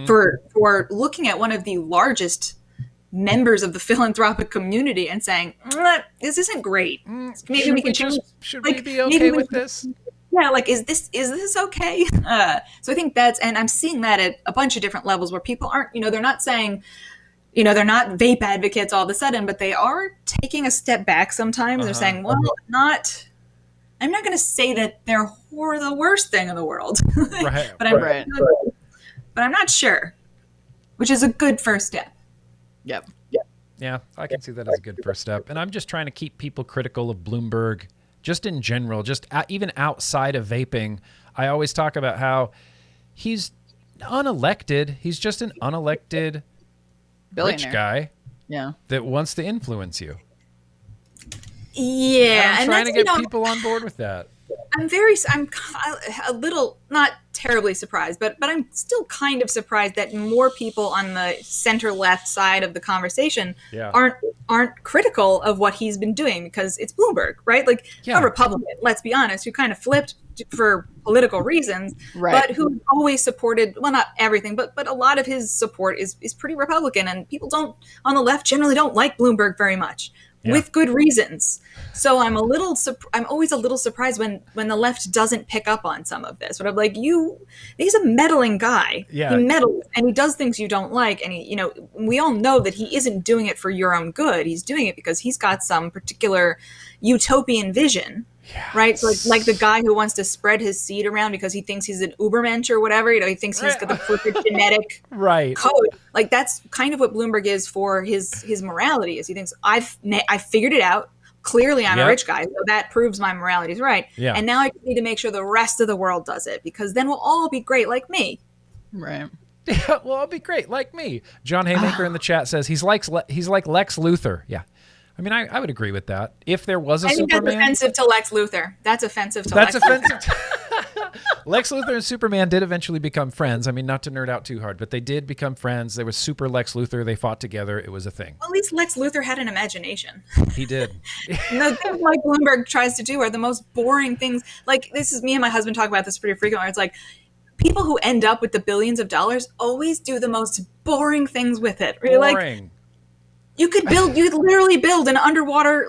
for looking at one of the largest members of the philanthropic community and saying, this isn't great. Maybe we can change. Should we be okay with this? Yeah, like, is this okay? So I think and I'm seeing that at a bunch of different levels where people aren't, they're not saying, they're not vape advocates all of a sudden, but they are taking a step back sometimes. They're saying, well, I'm not going to say that they're the worst thing in the world, but I'm not sure, which is a good first step. Yep. Yeah, I can see that as a good first step. And I'm just trying to keep people critical of Bloomberg just in general, just even outside of vaping, I always talk about how he's unelected. He's just an unelected Billionaire. rich guy Yeah. that wants to influence you. Yeah, I'm trying to get people on board with that. I'm a little, not terribly surprised, but I'm still kind of surprised that more people on the center left side of the conversation aren't critical of what he's been doing, because it's Bloomberg, right? Like a Republican, let's be honest, who kind of flipped for political reasons, but who always supported, well, not everything, but a lot of his support is pretty Republican, and people on the left generally don't like Bloomberg very much. With good reasons. So I'm always a little surprised when the left doesn't pick up on some of this. But I'm like, he's a meddling guy. Yeah. He meddles and he does things you don't like. And we all know that he isn't doing it for your own good. He's doing it because he's got some particular utopian vision. Yes. Right? So like the guy who wants to spread his seed around because he thinks he's an Ubermensch or whatever. He thinks he's got the perfect genetic code. Like that's kind of what Bloomberg is for his morality, is he thinks I figured it out. Clearly I'm a rich guy, so that proves my morality is right. Yeah. And now I need to make sure the rest of the world does it, because then we'll all be great like me. Right. Yeah, well, I'll be great like me. John Haymaker in the chat says he's like Lex Luthor. Yeah. I mean, I would agree with that. If there was a Superman... that's offensive to Lex Luthor. That's offensive to Lex Luthor. Lex Luthor and Superman did eventually become friends. I mean, not to nerd out too hard, but they did become friends. There was Super Lex Luthor. They fought together. It was a thing. Well, at least Lex Luthor had an imagination. He did. The things like Bloomberg tries to do are the most boring things. Like, this is me and my husband talk about this pretty frequently. It's like, people who end up with the billions of dollars always do the most boring things with it. Boring. Like, you could literally build an underwater,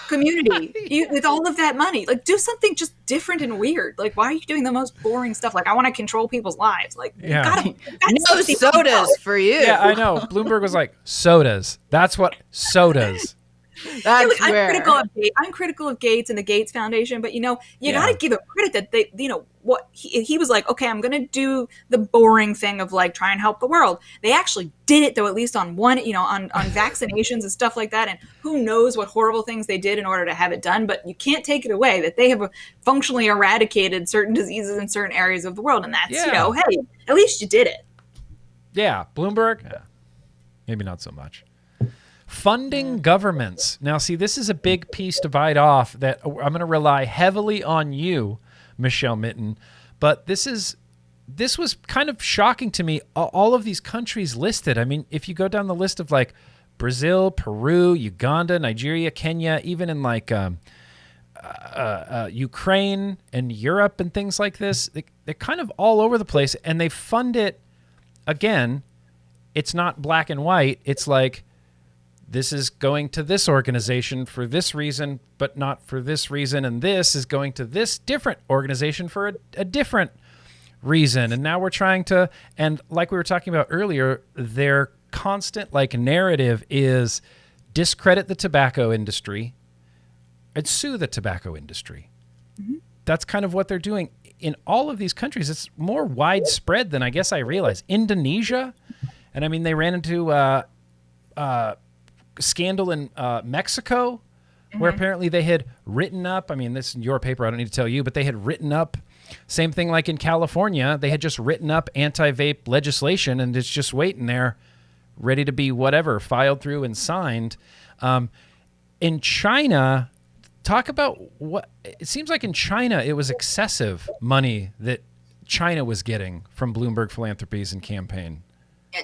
community with all of that money. Like, do something just different and weird. Like, why are you doing the most boring stuff? Like, I want to control people's lives. Like, no sodas for you. Yeah, I know. Bloomberg was like, sodas. That's what sodas. That's I'm critical of Gates and the Gates Foundation, but you got to give him credit that they, what he was like, okay, I'm going to do the boring thing of like try and help the world. They actually did it though, at least on one, on vaccinations and stuff like that. And who knows what horrible things they did in order to have it done, but you can't take it away that they have functionally eradicated certain diseases in certain areas of the world. And that's, hey, at least you did it. Yeah. Bloomberg, maybe not so much. Funding governments. Now, see, this is a big piece to bite off that I'm going to rely heavily on you, Michelle Minton. But this was kind of shocking to me. All of these countries listed. I mean, if you go down the list of like Brazil, Peru, Uganda, Nigeria, Kenya, even in like Ukraine and Europe and things like this, they're kind of all over the place. And they fund it, again, it's not black and white. It's like, this is going to this organization for this reason, but not for this reason. And this is going to this different organization for a different reason. And now we're trying to, and like we were talking about earlier, their constant narrative is discredit the tobacco industry and sue the tobacco industry. Mm-hmm. That's kind of what they're doing in all of these countries. It's more widespread than I guess I realized. Indonesia, and I mean, they ran into scandal in Mexico, where apparently they had written up, I mean, this is your paper, I don't need to tell you, but they had written up, same thing like in California, they had just written up anti-vape legislation, and it's just waiting there, ready to be whatever, filed through and signed. In China, talk about what, it seems like in China, it was excessive money that China was getting from Bloomberg Philanthropies and campaign.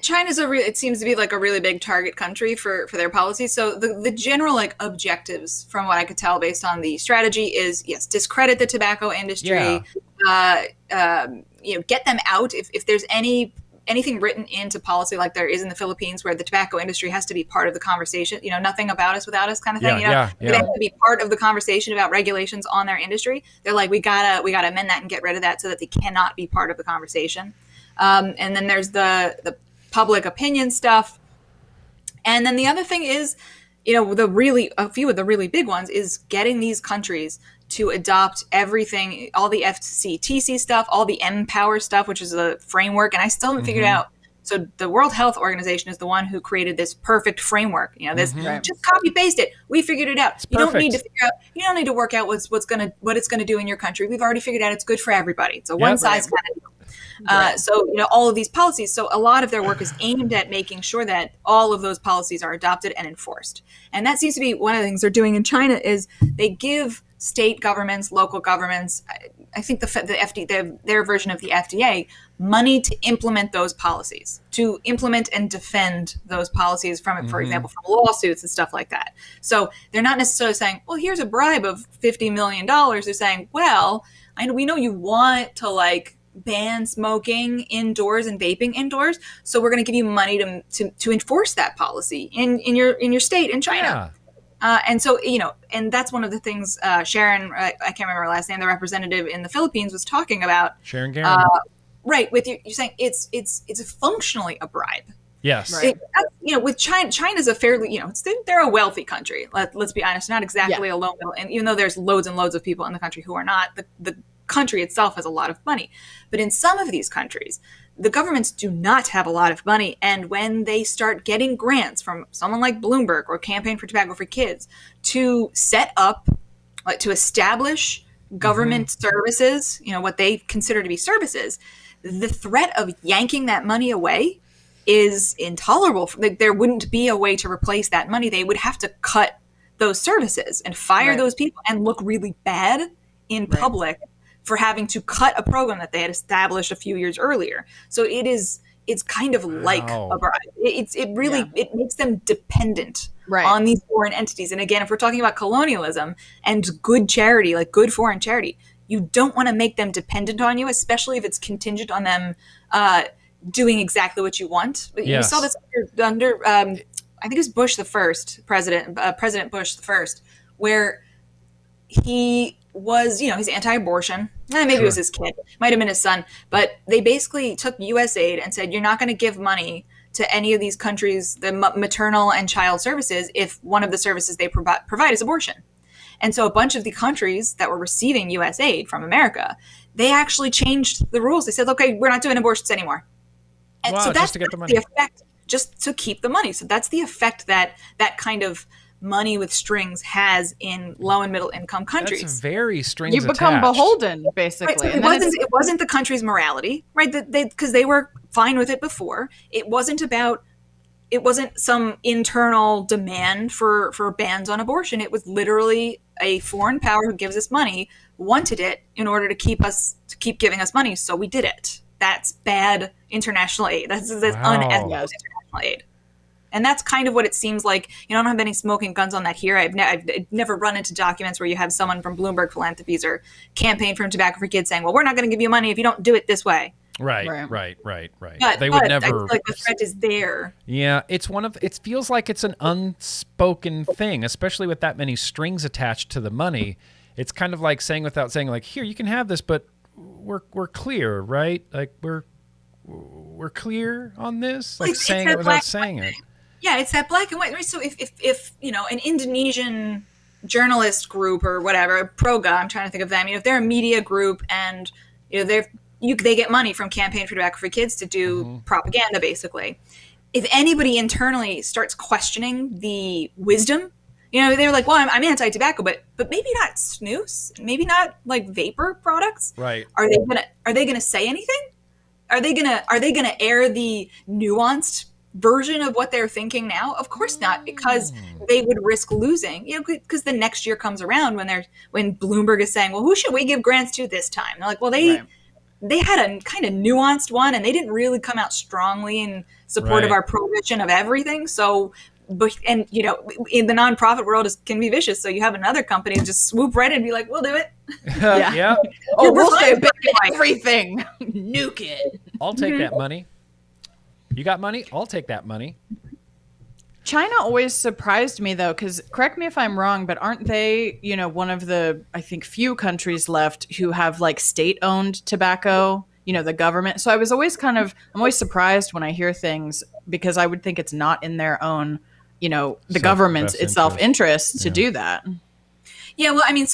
China's it seems to be like a really big target country for their policies. So the general objectives, from what I could tell based on the strategy, is yes, discredit the tobacco industry, get them out. If there's anything written into policy like there is in the Philippines, where the tobacco industry has to be part of the conversation, nothing about us without us kind of thing. They have to be part of the conversation about regulations on their industry. They're like, we gotta amend that and get rid of that so that they cannot be part of the conversation. And then there's the public opinion stuff. And then the other thing is, a few of the really big ones is getting these countries to adopt everything, all the FCTC stuff, all the MPower stuff, which is a framework. And I still haven't figured out So the World Health Organization is the one who created this perfect framework. You know, this just copy paste it. We figured it out. You don't need to figure out. You don't need to work out what it's gonna do in your country. We've already figured out it's good for everybody. It's a one size kind of deal. So, you know, all of these policies. So a lot of their work is aimed at making sure that all of those policies are adopted and enforced. And that seems to be one of the things they're doing in China is they give state governments, local governments, I think the FDA, their version of the FDA, money to implement those policies, to implement and defend those policies from, for example, from lawsuits and stuff like that. So they're not necessarily saying, well, here's a bribe of $50 million. They're saying, well, we know you want to like ban smoking indoors and vaping indoors, so we're going to give you money to enforce that policy in your state in China. And so, you know, and that's one of the things Sharon, I can't remember her last name, the representative in the Philippines was talking about. Sharon Garrett. Right, with you, you're saying it's functionally a bribe. Yes. Right. You know, with China's a fairly, you know, they're a wealthy country. Let's be honest, not exactly a low middle. And even though there's loads and loads of people in the country who are not, the country itself has a lot of money. But in some of these countries, the governments do not have a lot of money. And when they start getting grants from someone like Bloomberg or Campaign for Tobacco for Kids to set up, like to establish government services, you know, what they consider to be services, the threat of yanking that money away is intolerable. Like, there wouldn't be a way to replace that money. They would have to cut those services and fire those people and look really bad in public for having to cut a program that they had established a few years earlier. So it's kind of like a bribe. It makes them dependent on these foreign entities. And again, if we're talking about colonialism and good charity, like good foreign charity, you don't want to make them dependent on you, especially if it's contingent on them doing exactly what you want. We saw this under I think it was Bush the first, President Bush the first, where he was, you know, he's anti-abortion. Maybe it was his kid, might have been his son, but they basically took U.S. aid and said, you're not going to give money to any of these countries, the maternal and child services, if one of the services they provide is abortion. And so a bunch of the countries that were receiving U.S. aid from America, they actually changed the rules. They said, okay, we're not doing abortions anymore. And so that's the effect, just to keep the money. So that's the effect that kind of money with strings has in low and middle income countries. That's very strings You become attached. beholden, basically. Right, so it wasn't the country's morality, right? Because they were fine with it before. It wasn't some internal demand for bans on abortion. It was literally a foreign power who gives us money wanted it in order to keep giving us money, so we did it. That's bad international aid. That's unethical international aid. And that's kind of what it seems like. You know, I don't have any smoking guns on that here. I've never run into documents where you have someone from Bloomberg Philanthropies or Campaign for Tobacco for Kids saying, well, we're not going to give you money if you don't do it this way. Right. But They would never. I feel like the threat is there. Yeah, it feels like it's an unspoken thing, especially with that many strings attached to the money. It's kind of like saying without saying, like, here, you can have this, but we're clear, right? Like we're clear on this, like saying it without saying it. Yeah, it's that black and white. Right? So if you know, an Indonesian journalist group or whatever, Proga, I'm trying to think of them, you know, if they're a media group and, you know, they get money from Campaign for Tobacco for Kids to do propaganda, basically. If anybody internally starts questioning the wisdom, you know, they're like, well, I'm anti-tobacco, but maybe not snus, maybe not like vapor products. Right. Are they gonna say anything? Are they gonna air the nuanced version of what they're thinking now? Of course not, because they would risk losing, you know, because the next year comes around when Bloomberg is saying, well, who should we give grants to this time? And they're like, well, they had a kind of nuanced one, and they didn't really come out strongly in support of our prohibition of everything. So, and you know, in the nonprofit world, it can be vicious. So you have another company just swoop right in and be like, we'll do it. Yeah. Oh, we'll say everything. Nuke it. I'll take that money. You got money? I'll take that money. China always surprised me, though, because correct me if I'm wrong, but aren't they, you know, one of the, I think, few countries left who have like state-owned tobacco, you know, the government. So I'm always surprised when I hear things, because I would think it's not in their own, you know, the government's self-interest to do that. Yeah, well, I mean,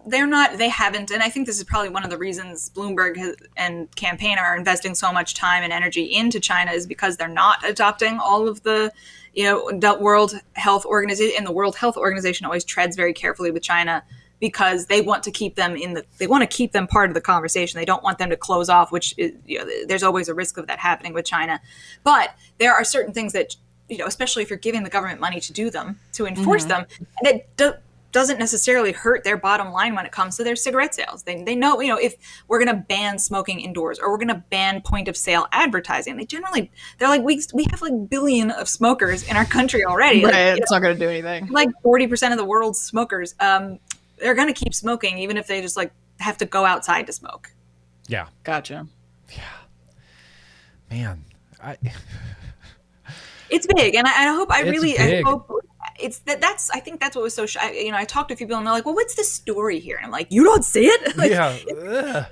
they haven't, and I think this is probably one of the reasons Bloomberg and campaign are investing so much time and energy into China, is because they're not adopting all of the, the World Health Organization, and the World Health Organization always treads very carefully with China because they want to keep them part of the conversation. They don't want them to close off, which is, there's always a risk of that happening with China. But there are certain things that, especially if you're giving the government money to do them, to enforce them, and it doesn't necessarily hurt their bottom line when it comes to their cigarette sales. They know, if we're going to ban smoking indoors or we're going to ban point of sale advertising, they're like, we have like billion of smokers in our country already. Right, like, it's not going to do anything. Like 40% of the world's smokers, they're going to keep smoking even if they just like have to go outside to smoke. Yeah. Gotcha. Yeah. Man, it's big, and I hope I think that's what was so I talked to a few people and they're like, well, what's the story here? And I'm like, you don't see it? Like, yeah.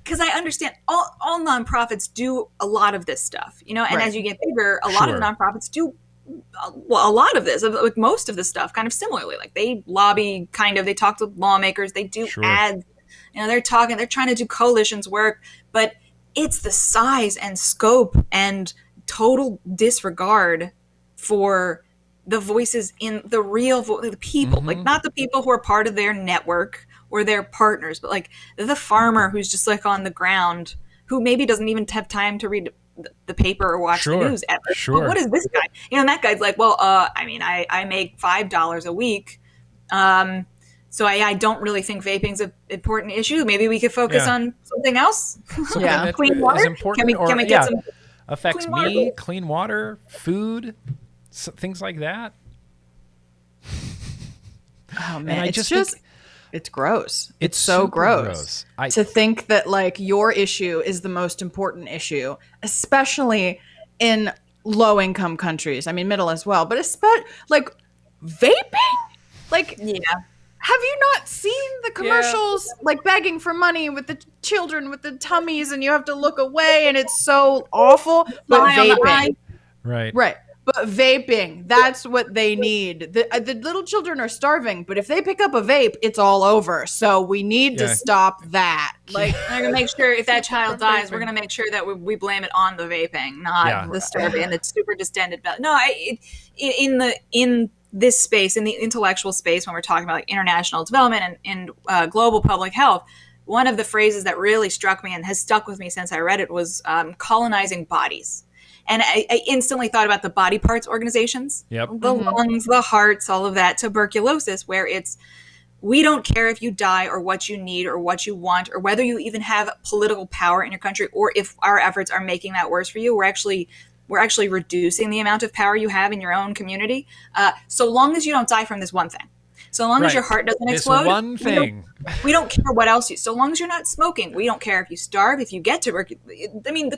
Because I understand all nonprofits do a lot of this stuff, and Right. as you get bigger, a lot of nonprofits do a lot of this, like most of the stuff kind of similarly. Like they lobby, they talk to lawmakers, they do ads, they're trying to do coalitions work, but it's the size and scope and total disregard for the voices in the real the people, like not the people who are part of their network or their partners, but like the farmer who's just like on the ground, who maybe doesn't even have time to read the paper or watch the news ever. Well, what is this guy? And that guy's like, well, I make $5 a week. So I don't really think vaping's an important issue. Maybe we could focus on something else. Yeah. Clean water. Is important, can we get some affects me, clean water, food, things like that. Oh man, it's gross. It's so super gross. To think that like your issue is the most important issue, especially in low income countries. I mean, middle as well, but especially like vaping. Like, have you not seen the commercials like begging for money with the children with the tummies, and you have to look away, and it's so awful. But vaping, right. But vaping, that's what they need. The little children are starving, but if they pick up a vape, it's all over. So we need to stop that. Like, we're gonna make sure if that child dies, we're gonna make sure that we blame it on the vaping, not the starving and the super distended belly. No, in this space, in the intellectual space, when we're talking about like international development and global public health, one of the phrases that really struck me and has stuck with me since I read it was colonizing bodies. And I instantly thought about the body parts organizations, the lungs, the hearts, all of that, tuberculosis, where it's, we don't care if you die or what you need or what you want or whether you even have political power in your country or if our efforts are making that worse for you. We're actually reducing the amount of power you have in your own community. So long as you don't die from this one thing. So long as your heart doesn't explode. One thing. We don't care what else so long as you're not smoking, we don't care if you starve, if you get tuberculosis. I mean,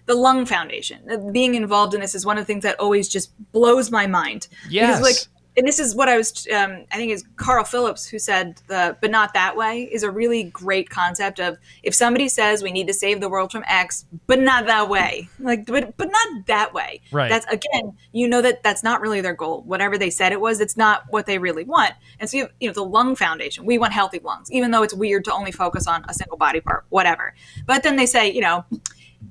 the Lung Foundation, being involved in this is one of the things that always just blows my mind. Yes. Because and this is what I was, I think it's Carl Phillips who said but not that way is a really great concept of if somebody says we need to save the world from X, but not that way, like, but not that way. Right. That's, again, that's not really their goal. Whatever they said it was, it's not what they really want. And so, the Lung Foundation, we want healthy lungs, even though it's weird to only focus on a single body part, whatever. But then they say,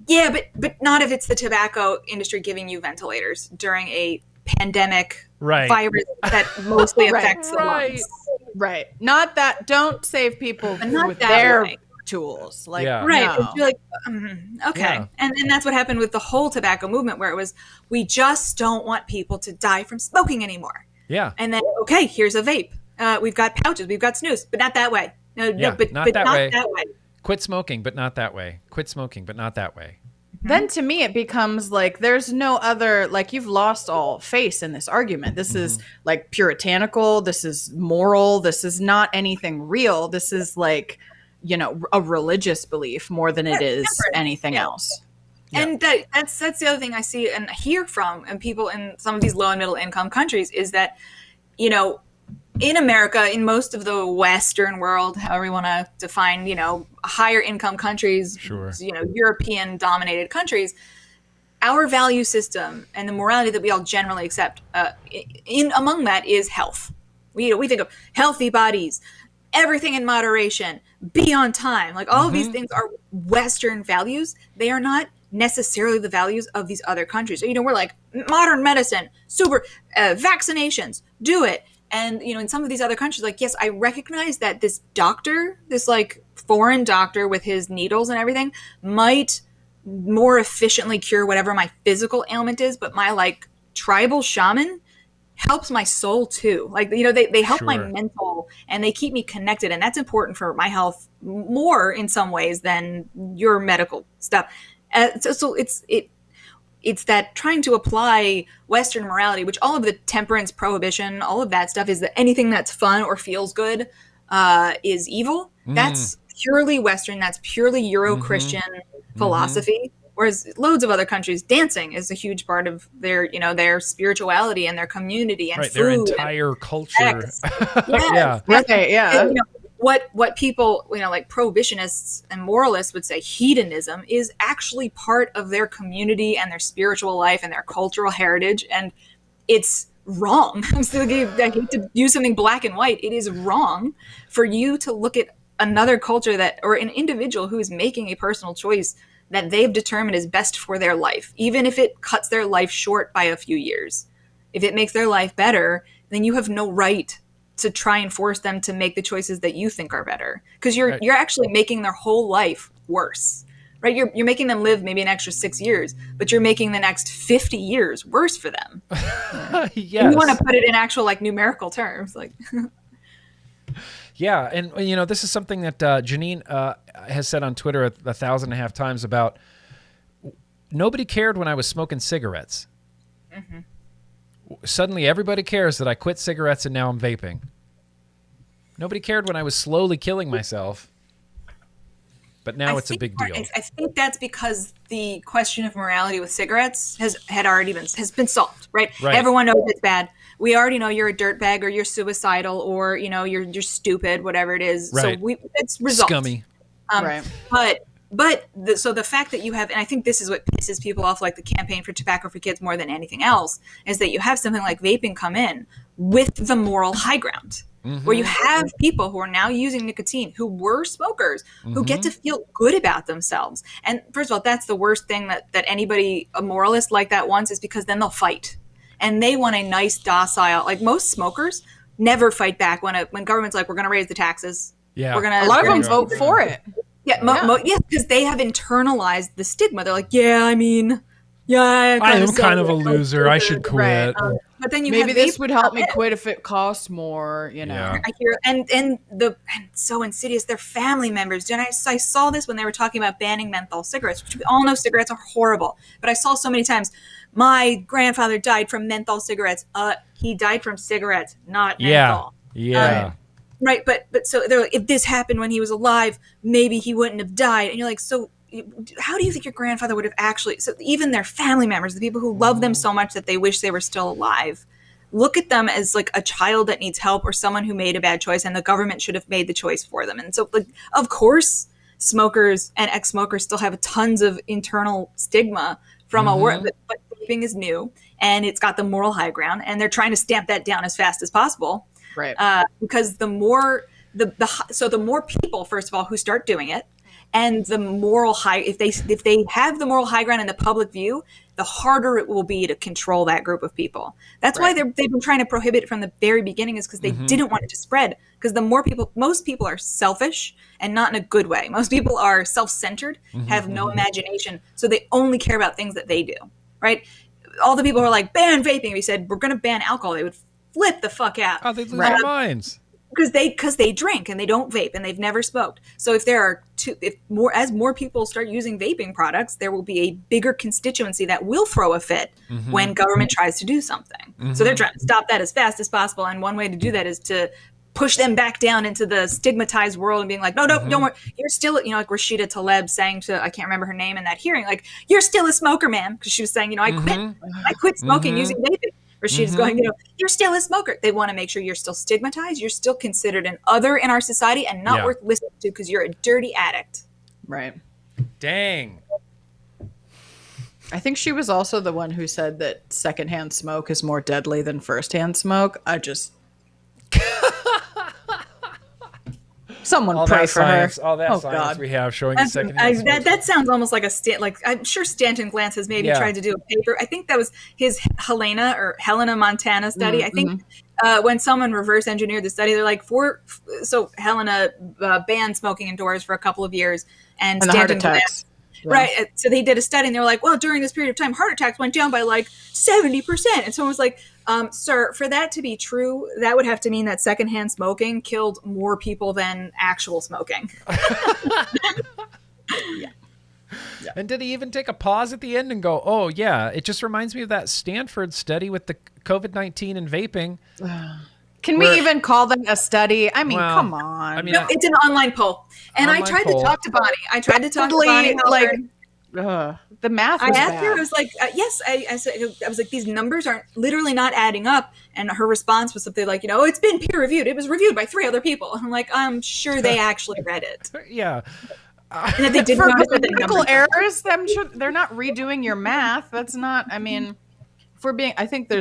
yeah, but not if it's the tobacco industry giving you ventilators during a pandemic virus that mostly affects the lungs. Right. Not that. Don't save people with their tools. Like, right. No. You're like, okay. Yeah. And that's what happened with the whole tobacco movement, where it was, we just don't want people to die from smoking anymore. Yeah. And then, okay, here's a vape. We've got pouches, we've got snus, but not that way. Not that way. Quit smoking, but not that way. Quit smoking, but not that way. Then to me, it becomes like there's no other, like, you've lost all face in this argument. This is like puritanical. This is moral. This is not anything real. This is like, a religious belief more than it is anything else. Yeah. And that's the other thing I see and hear from and people in some of these low and middle income countries is that, in America, in most of the Western world, however you want to define, higher income countries, European dominated countries, our value system and the morality that we all generally accept among that is health. We think of healthy bodies, everything in moderation, be on time. Like all of these things are Western values. They are not necessarily the values of these other countries. So, we're like modern medicine, super vaccinations, do it. And, in some of these other countries, like, yes, I recognize that this doctor, this like foreign doctor with his needles and everything might more efficiently cure whatever my physical ailment is. But my like tribal shaman helps my soul too. Like, they help my mental, and they keep me connected. And that's important for my health more in some ways than your medical stuff. So it's that trying to apply Western morality, which all of the temperance, prohibition, all of that stuff is that anything that's fun or feels good is evil. That's purely Western. That's purely Euro-Christian philosophy. Whereas loads of other countries, dancing is a huge part of their spirituality and their community and right, food, their entire culture. Yeah. Right. Yeah. And, what people, like prohibitionists and moralists would say hedonism is actually part of their community and their spiritual life and their cultural heritage. And it's wrong. I hate to use something black and white. It is wrong for you to look at another culture or an individual who is making a personal choice that they've determined is best for their life, even if it cuts their life short by a few years. If it makes their life better, then you have no right to try and force them to make the choices that you think are better, because you're actually making their whole life worse, right? You're making them live maybe an extra 6 years, but you're making the next 50 years worse for them. Yes. And you want to put it in actual like numerical terms, like. Yeah, and this is something that Janine has said on Twitter 1,500 times about nobody cared when I was smoking cigarettes. Suddenly everybody cares that I quit cigarettes and now I'm vaping. Nobody cared when I was slowly killing myself, but now it's a big deal. I think that's because the question of morality with cigarettes has been solved, right? Everyone knows it's bad. We already know you're a dirtbag or you're suicidal or you're stupid, whatever it is. Right. So it's resolved. Scummy. Right. So the fact that you have, and I think this is what pisses people off, like the campaign for tobacco for kids more than anything else, is that you have something like vaping come in with the moral high ground, where you have people who are now using nicotine, who were smokers, who get to feel good about themselves. And first of all, that's the worst thing that anybody, a moralist like that wants, is because then they'll fight. And they want a nice, docile, like most smokers never fight back when government's like, we're going to raise the taxes. Yeah. A lot of them vote for it. Yeah, because they have internalized the stigma. They're like, I am kind of a loser. I should quit. Right. But then maybe this would help me quit if it costs more. Yeah. I hear, and so insidious. They're family members. And I saw this when they were talking about banning menthol cigarettes, which we all know cigarettes are horrible. But I saw so many times, my grandfather died from menthol cigarettes. He died from cigarettes, not menthol. Yeah. Right, but so they're like, if this happened when he was alive, maybe he wouldn't have died. And you're like, so how do you think your grandfather would have actually? So even their family members, the people who love them so much that they wish they were still alive, look at them as like a child that needs help or someone who made a bad choice, and the government should have made the choice for them. And so, like, of course, smokers and ex-smokers still have tons of internal stigma from a world, but vaping is new and it's got the moral high ground, and they're trying to stamp that down as fast as possible. Right. Because the more people, first of all, who start doing it, and the moral high, if they have the moral high ground in the public view, the harder it will be to control that group of people. That's why they've been trying to prohibit it from the very beginning, is because they didn't want it to spread. Because most people are selfish, and not in a good way. Most people are self-centered, have no imagination, so they only care about things that they do. Right? All the people who are like, ban vaping. We said we're going to ban alcohol. They would flip the fuck out. Oh, they lose their minds. Because they drink and they don't vape and they've never smoked. So if more people start using vaping products, there will be a bigger constituency that will throw a fit when government tries to do something. So they're trying to stop that as fast as possible. And one way to do that is to push them back down into the stigmatized world and being like, no, don't worry. You're still, like Rashida Tlaib saying to, I can't remember her name in that hearing, like, you're still a smoker, ma'am. Because she was saying, I quit smoking using vaping. Rashid's going, you're still a smoker. They want to make sure you're still stigmatized. You're still considered an other in our society and not worth listening to because you're a dirty addict. Right. Dang. I think she was also the one who said that secondhand smoke is more deadly than firsthand smoke. I just Someone all pray that for science, her. all that Oh, science God. we have showing the secondhand That sounds almost like I'm sure Stanton Glantz has maybe tried to do a paper. I think that was his Helena Montana study. I think when someone reverse engineered the study, they're like, so Helena banned smoking indoors for a couple of years, and the heart Stanton attacks. Glantz, right? So they did a study, and they were like, well, during this period of time, heart attacks went down by like 70%. And someone was like, sir, for that to be true, that would have to mean that secondhand smoking killed more people than actual smoking. Yeah. And did he even take a pause at the end and go, oh, yeah, it just reminds me of that Stanford study with the COVID-19 and vaping. Can we even call that a study? I mean, Well, come on. I mean, No, it's an online poll. And I tried to talk to Bonnie. The math I was asked bad. her, I was like, yes, I said, I was like, these numbers aren't literally not adding up. And her response was something like, it's been peer reviewed. It was reviewed by 3 other people. I'm like, I'm sure they actually read it. Yeah. And that they didn't For notice that the grammatical numbers. errors, they're not redoing your math. That's not, I mean, I think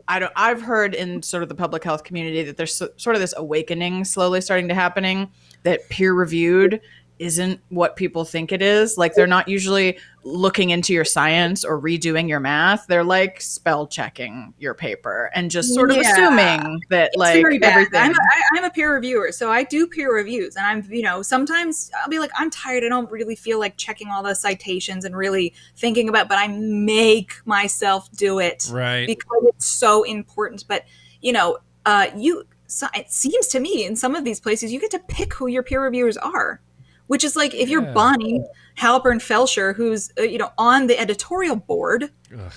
I've heard in sort of the public health community that there's sort of this awakening slowly starting to happening that peer reviewed isn't what people think it is. Like, they're not usually looking into your science or redoing your math. They're like spell checking your paper and just sort of assuming that It's like very bad. everything. I'm a peer reviewer, so I do peer reviews, and I'm, sometimes I'll be like, I'm tired. I don't really feel like checking all the citations and really thinking about, but I make myself do it, Right. because it's so important. But so it seems to me in some of these places you get to pick who your peer reviewers are. Which is like, if you're Bonnie Halpern Felsher, who's on the editorial board,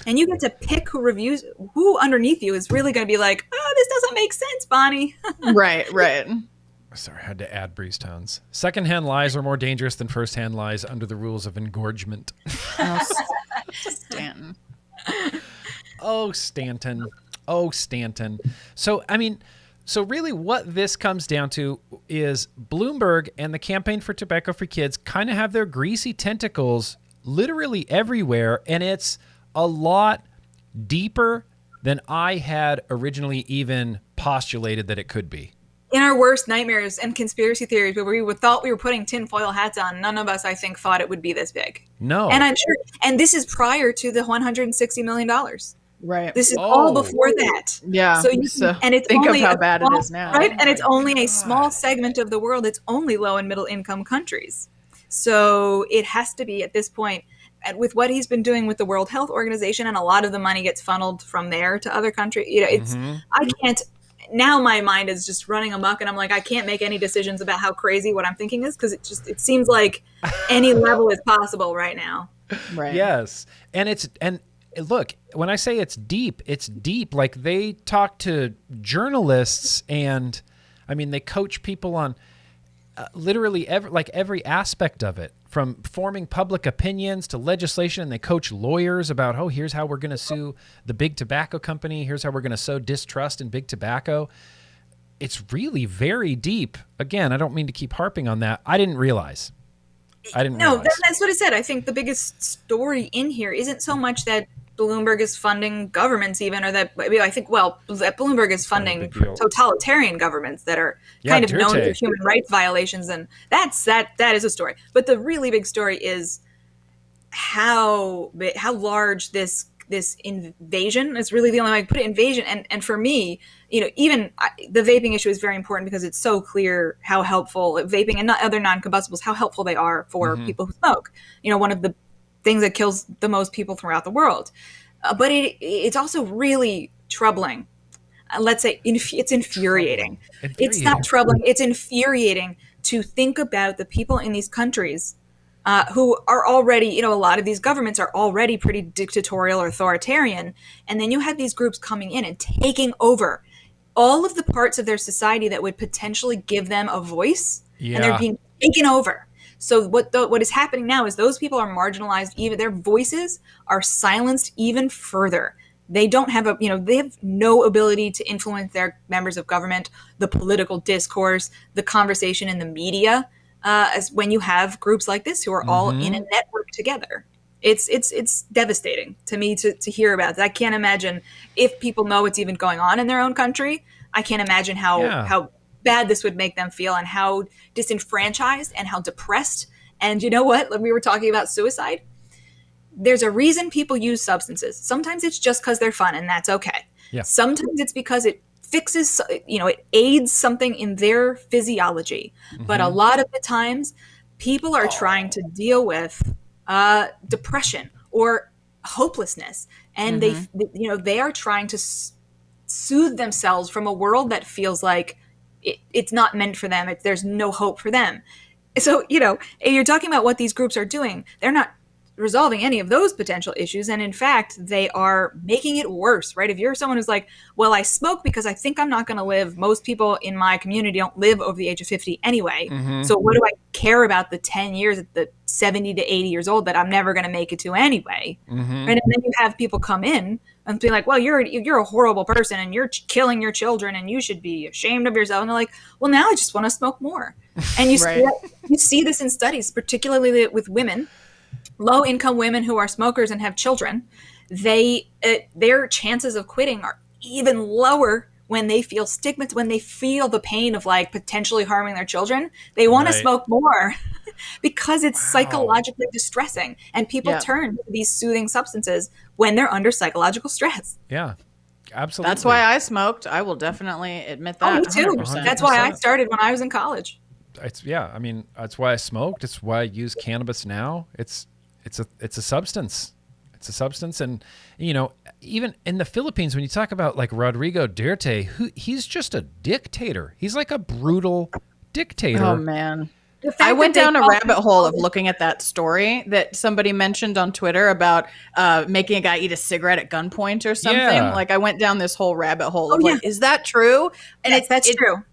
and you get to pick who underneath you is really going to be like, oh, this doesn't make sense, Bonnie. Right. Sorry, I had to add breeze tones. Secondhand lies are more dangerous than firsthand lies under the rules of engorgement. Stanton. Oh, Stanton. So really what this comes down to is Bloomberg and the Campaign for Tobacco-Free Kids kind of have their greasy tentacles literally everywhere, and it's a lot deeper than I had originally even postulated that it could be. In our worst nightmares and conspiracy theories, where we thought we were putting tinfoil hats on, none of us, I think, thought it would be this big. No. And I'm sure, and this is prior to the $160 million. Right. This is all before that. Yeah. So and it's think of how bad it is now. Right? And it's only a small segment of the world. It's only low and middle income countries. So it has to be at this point, and with what he's been doing with the World Health Organization, and a lot of the money gets funneled from there to other countries. I can't, now my mind is just running amok, and I'm like, I can't make any decisions about how crazy what I'm thinking is, because it seems like any level is possible right now. Right. Yes. And look, when I say it's deep. Like, they talk to journalists, and I mean, they coach people on literally every aspect of it, from forming public opinions to legislation. And they coach lawyers about, here's how we're going to sue the big tobacco company. Here's how we're going to sow distrust in big tobacco. It's really very deep. Again, I don't mean to keep harping on that. I didn't realize. No, that's what I said. I think the biggest story in here isn't so much that Bloomberg is funding governments even, or that, I think, that Bloomberg is funding totalitarian governments that are kind of known for human rights violations. And that is a story. But the really big story is how large this invasion is. Really the only way I can put it, invasion. And for me, the vaping issue is very important, because it's so clear how helpful vaping and other non-combustibles, how helpful they are for people who smoke. One of the things that kills the most people throughout the world. But it's also really troubling. Let's say it's infuriating. It's not troubling. It's infuriating to think about the people in these countries who are already, a lot of these governments are already pretty dictatorial or authoritarian. And then you have these groups coming in and taking over all of the parts of their society that would potentially give them a voice. Yeah. And they're being taken over. So what is happening now is those people are marginalized. Even their voices are silenced even further. They don't have they have no ability to influence their members of government, the political discourse, the conversation in the media. As when you have groups like this who are all in a network together, it's devastating to me to hear about that. I can't imagine if people know it's even going on in their own country. I can't imagine how bad this would make them feel and how disenfranchised and how depressed. And you know what? When we were talking about suicide, there's a reason people use substances. Sometimes it's just because they're fun, and that's okay. Yeah. Sometimes it's because it fixes, it aids something in their physiology. But a lot of the times, people are trying to deal with depression or hopelessness, and they are trying to soothe themselves from a world that feels like it's not meant for them. There's no hope for them. So, you're talking about what these groups are doing. They're not resolving any of those potential issues. And in fact, they are making it worse, right? If you're someone who's like, well, I smoke because I think I'm not going to live. Most people in my community don't live over the age of 50 anyway. So what do I care about the 10 years at the 70 to 80 years old that I'm never going to make it to anyway? Right? And then you have people come in and be like, well, you're a horrible person and you're killing your children and you should be ashamed of yourself. And they're like, well, now I just want to smoke more. And you see this in studies, particularly with women. Low-income women who are smokers and have children, their chances of quitting are even lower when they feel stigma, when they feel the pain of like potentially harming their children. They want to smoke more because it's psychologically distressing, and people turn to these soothing substances when they're under psychological stress. Yeah, absolutely. That's why I smoked. I will definitely admit that. Oh, me too. 100%. That's why I started when I was in college. That's why I smoked. It's why I use cannabis now. It's a substance. It's a substance. And, even in the Philippines, when you talk about like Rodrigo Duterte, he's just a dictator. He's like a brutal dictator. Oh, man. I went down a rabbit hole of looking at that story that somebody mentioned on Twitter about making a guy eat a cigarette at gunpoint or something. Yeah. Like I went down this whole rabbit hole of like, is that true? And that's true.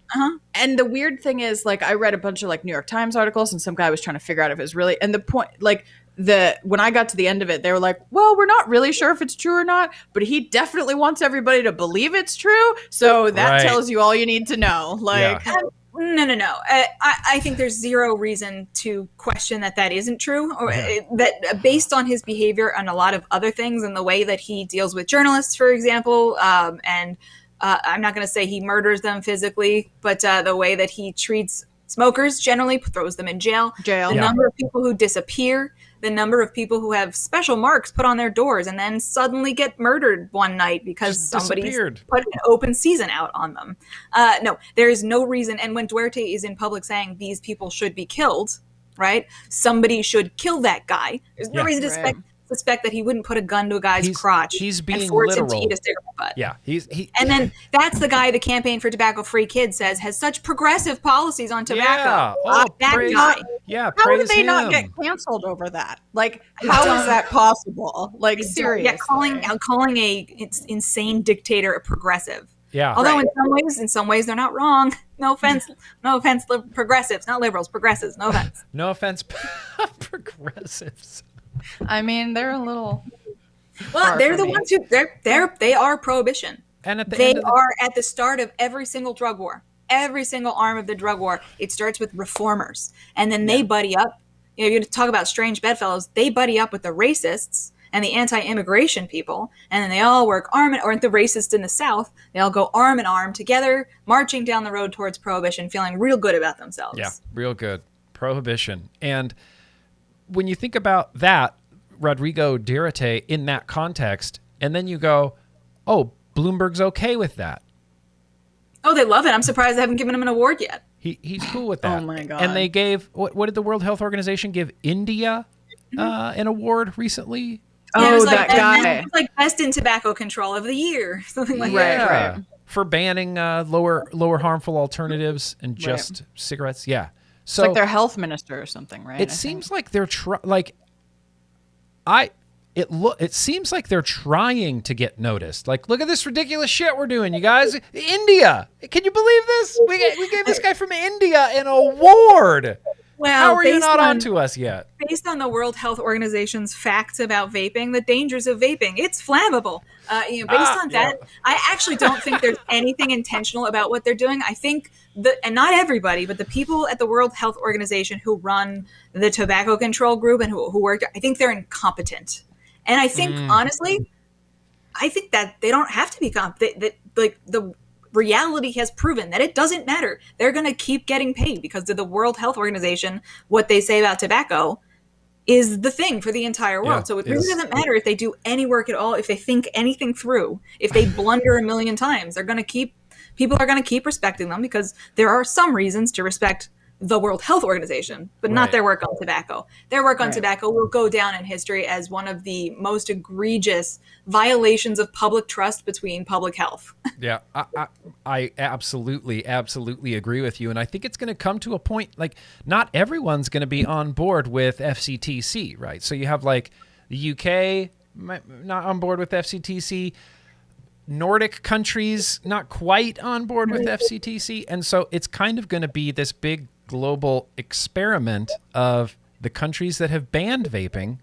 And the weird thing is, like, I read a bunch of like New York Times articles, and some guy was trying to figure out if it was really. And the point, like, when I got to the end of it, they were like, well, we're not really sure if it's true or not, but he definitely wants everybody to believe it's true. So that tells you all you need to know. Like, No. I think there's zero reason to question that isn't true, or that based on his behavior and a lot of other things and the way that he deals with journalists, for example, and I'm not going to say he murders them physically, but the way that he treats smokers generally, throws them in jail. The number of people who disappear, the number of people who have special marks put on their doors and then suddenly get murdered one night because somebody's put an open season out on them. No, there is no reason. And when Duarte is in public saying these people should be killed, right? Somebody should kill that guy. There's no reason to suspect that he wouldn't put a gun to a guy's crotch and force literal. him to eat a cigarette butt. Yeah, and then that's the guy the Campaign for Tobacco-Free Kids says has such progressive policies on tobacco. That guy. Yeah, how did they not get canceled over that? Like, how is that possible? Like, seriously. Yeah, calling a insane dictator a progressive. Yeah. Although in some ways they're not wrong. No offense, progressives, not liberals, progressives. No offense. No offense, progressives. I mean, they're a little. Well, they're the ones who they are prohibition, and they are at the start of every single drug war, every single arm of the drug war. It starts with reformers, and then they buddy up. You talk about strange bedfellows. They buddy up with the racists and the anti-immigration people, and then they all work or the racists in the South. They all go arm in arm together, marching down the road towards prohibition, feeling real good about themselves. Yeah, real good. Prohibition. And when you think about that, Rodrigo Duterte in that context, and then you go, oh, Bloomberg's okay with that. Oh, they love it. I'm surprised they haven't given him an award yet. He's cool with that. Oh, my God. And they gave, what did the World Health Organization give India an award recently? Yeah, it was that guy. It was like best in tobacco control of the year, something like that. Right. For banning lower harmful alternatives and just cigarettes. Yeah. So it's like their health minister or something, right? It seems like they're it seems like they're trying to get noticed. Like, look at this ridiculous shit we're doing, you guys. India. Can you believe this? We gave this guy from India an award. Well, how are you not onto us yet? Based on the World Health Organization's facts about vaping, the dangers of vaping, it's flammable. Based on that, I actually don't think there's anything intentional about what they're doing. I think and not everybody, but the people at the World Health Organization who run the tobacco control group and who work, I think they're incompetent. And I think, honestly, I think that they don't have to be competent. The reality has proven that it doesn't matter. They're going to keep getting paid because of the World Health Organization, what they say about tobacco is the thing for the entire world. Yeah, so it really doesn't matter if they do any work at all, if they think anything through, if they blunder a million times, people are going to keep respecting them because there are some reasons to respect the World Health Organization, but not their work on tobacco. Their work on tobacco will go down in history as one of the most egregious violations of public trust between public health. Yeah, I absolutely agree with you. And I think it's going to come to a point, like, not everyone's going to be on board with FCTC, right? So you have, like, the UK not on board with FCTC, Nordic countries not quite on board with FCTC. And so it's kind of going to be this big global experiment of the countries that have banned vaping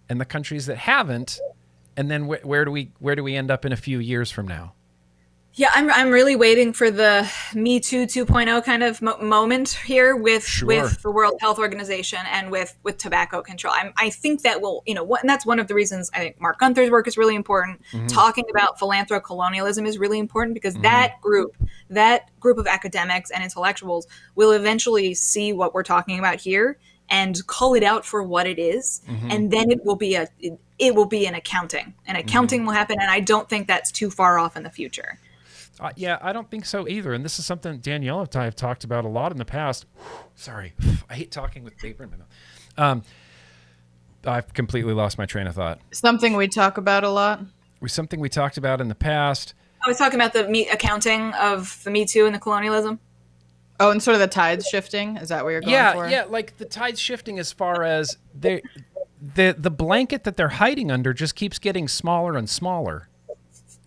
and the countries that haven't. And then where do we end up in a few years from now? Yeah, I'm really waiting for the Me Too 2.0 kind of moment here with the World Health Organization and with tobacco control. I think that will, and that's one of the reasons I think Mark Gunther's work is really important. Talking about colonialism is really important because that group of academics and intellectuals will eventually see what we're talking about here and call it out for what it is, and then it will be an accounting. An accounting will happen, and I don't think that's too far off in the future. Yeah, I don't think so either. And this is something Danielle and I have talked about a lot in the past. Sorry, I hate talking with paper in my mouth. I've completely lost my train of thought. Something we talk about a lot. Something we talked about in the past. I was talking about the accounting of the Me Too and the colonialism. Oh, and sort of the tides shifting. Is that what you're going for? Yeah, like the tides shifting as far as the blanket that they're hiding under just keeps getting smaller and smaller.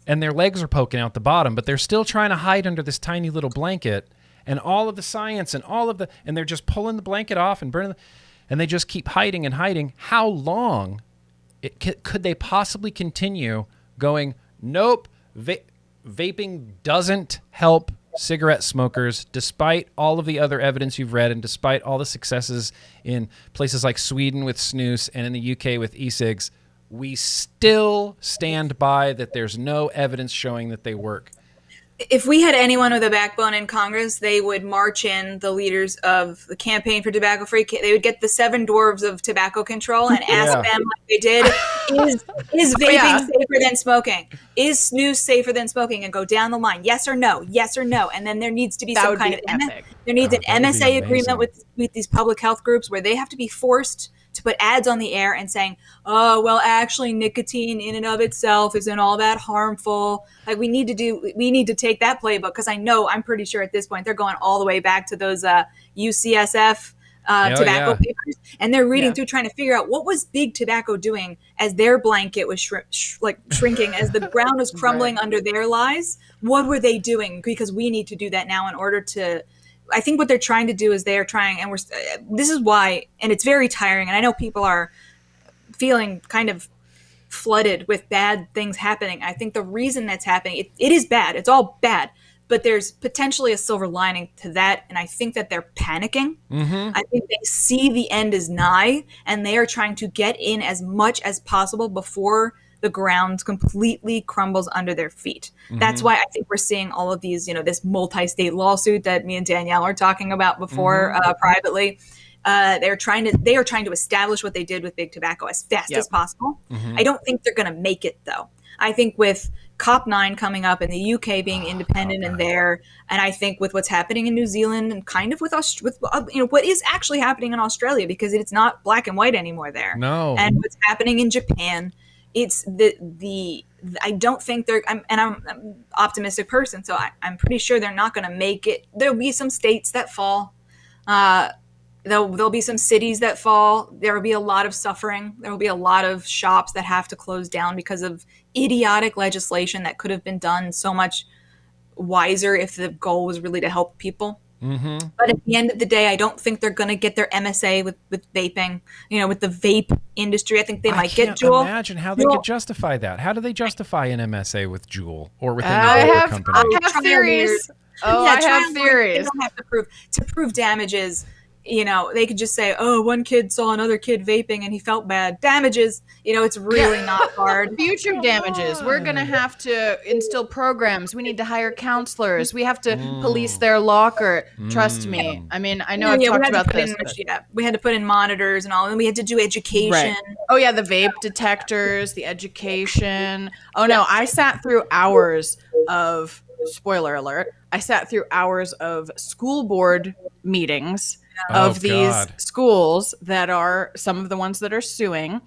And their legs are poking out the bottom, but they're still trying to hide under this tiny little blanket. And all of the science and and they're just pulling the blanket off and burning, and they just keep hiding and hiding. How long could they possibly continue going, nope, vaping doesn't help cigarette smokers, despite all of the other evidence you've read and despite all the successes in places like Sweden with snus and in the UK with e-cigs? We still stand by that there's no evidence showing that they work. If we had anyone with a backbone in Congress, they would march in the leaders of the Campaign for Tobacco Free. They would get the 7 dwarves of tobacco control and ask them like they did, is vaping safer than smoking? Is snus safer than smoking? And go down the line. Yes or no? Yes or no? And then there needs to be some kind of there needs an MSA agreement with these public health groups where they have to be forced to put ads on the air and saying, oh, well, actually nicotine in and of itself isn't all that harmful. Like we need to take that playbook because I'm pretty sure at this point they're going all the way back to those UCSF tobacco papers. And they're reading through trying to figure out what was big tobacco doing as their blanket was shrinking, as the ground was crumbling under their lies. What were they doing? Because we need to do that now in order to I think what they're trying to do is they are trying, and this is why, and it's very tiring, and I know people are feeling kind of flooded with bad things happening. I think the reason that's happening, it is bad. It's all bad. But there's potentially a silver lining to that, and I think that they're panicking. I think they see the end is nigh, and they are trying to get in as much as possible before the ground completely crumbles under their feet. That's why I think we're seeing all of these, this multi-state lawsuit that me and Danielle are talking about before privately. They are trying to establish what they did with big tobacco as fast as possible. I don't think they're going to make it though. I think with COP9 coming up and the UK being independent and there, and I think with what's happening in New Zealand and kind of with what is actually happening in Australia, because it's not black and white anymore there. No. And what's happening in Japan, it's I don't think I'm an optimistic person, so I'm pretty sure they're not going to make it. There'll be some states that fall. There'll be some cities that fall. There will be a lot of suffering. There will be a lot of shops that have to close down because of idiotic legislation that could have been done so much wiser if the goal was really to help people. But at the end of the day, I don't think they're going to get their MSA with vaping, with the vape industry. I think they might get Juul. I can't imagine how they could justify that. How do they justify an MSA with Juul or with any other company? I have theories. I have theories. They don't have to prove damages. they could just say, oh, one kid saw another kid vaping and he felt bad. Damages. It's really not hard. Future damages. We're going to have to instill programs. We need to hire counselors. We have to police their locker. Trust me. I mean, I know I've talked about this. We had to put in monitors and all, and we had to do education. Right. Oh, yeah, the vape detectors, the education. Oh, no, I sat through hours of, spoiler alert, I sat through hours of school board meetings of these schools that are some of the ones that are suing.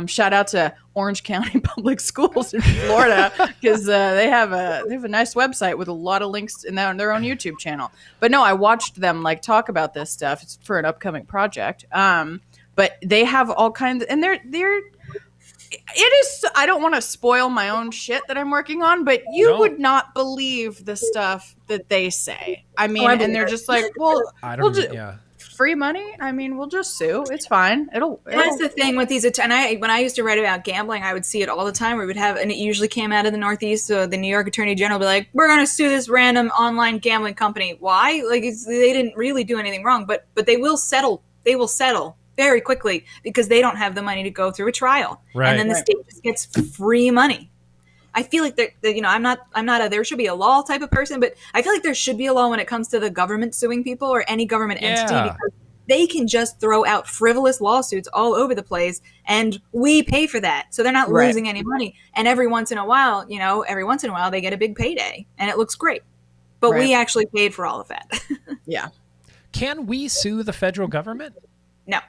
Shout out to Orange County Public Schools in Florida, because they have a nice website with a lot of links in their own YouTube channel. But no, I watched them talk about this stuff. It's for an upcoming project. But they have all kinds, and it is, I don't want to spoil my own shit that I'm working on, but you would not believe the stuff that they say. I mean, and they're just like, well, free money. I mean, we'll just sue. It's fine. That's the thing with these. When I used to write about gambling, I would see it all the time. We would have, and it usually came out of the Northeast. So the New York Attorney General would be like, "We're going to sue this random online gambling company." Why? They didn't really do anything wrong, but they will settle. They will settle very quickly because they don't have the money to go through a trial, and then the state just gets free money. I feel like I'm not a there should be a law type of person, but I feel like there should be a law when it comes to the government suing people or any government entity, because they can just throw out frivolous lawsuits all over the place, and we pay for that, so they're not losing any money. And every once in a while, they get a big payday, and it looks great. But we actually paid for all of that. Yeah. Can we sue the federal government? No.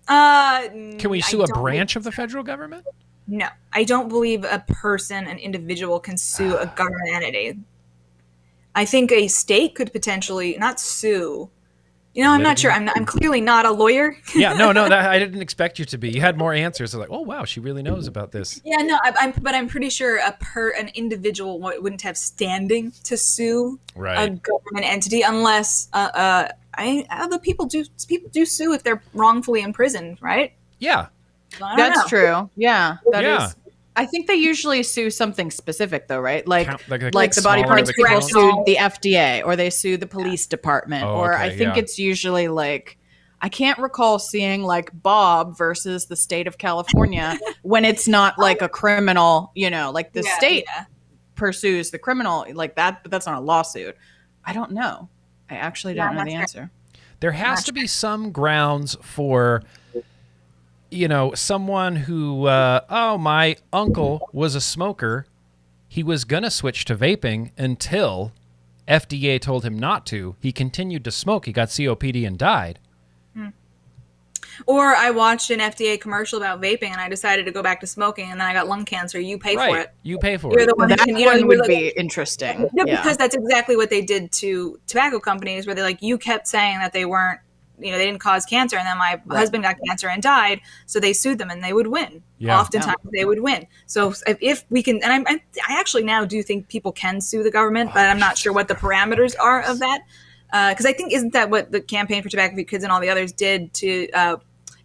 Can we sue a branch of the federal government? No, I don't believe an individual can sue a government entity. I think a state could potentially not sue. I'm not sure. I'm clearly not a lawyer. Yeah, no, I didn't expect you to be. You had more answers. I was like, oh wow, she really knows about this. Yeah, no, I'm pretty sure an individual wouldn't have standing to sue a government entity unless other people do sue if they're wrongfully imprisoned, right? Yeah. That's true. Yeah, that is. I think they usually sue something specific, though, right? Like the body parts people sued the FDA, or they sue the police department, I think it's usually I can't recall seeing Bob versus the state of California when it's not a criminal, the state pursues the criminal that, but that's not a lawsuit. I don't know. I actually don't know the answer. There has to be some grounds for someone who, my uncle was a smoker. He was going to switch to vaping until FDA told him not to. He continued to smoke. He got COPD and died. Or I watched an FDA commercial about vaping and I decided to go back to smoking, and then I got lung cancer. You pay for it. You pay for You're it. The one that one would be interesting. Yeah, because that's exactly what they did to tobacco companies, where they you kept saying that they weren't, they didn't cause cancer, and then my husband got cancer and died, so they sued them and they would win. Yeah. Oftentimes they would win. So if we can, and I actually now do think people can sue the government, but I'm not sure what the parameters are of that. Because I think, isn't that what the Campaign for Tobacco Free Kids and all the others did to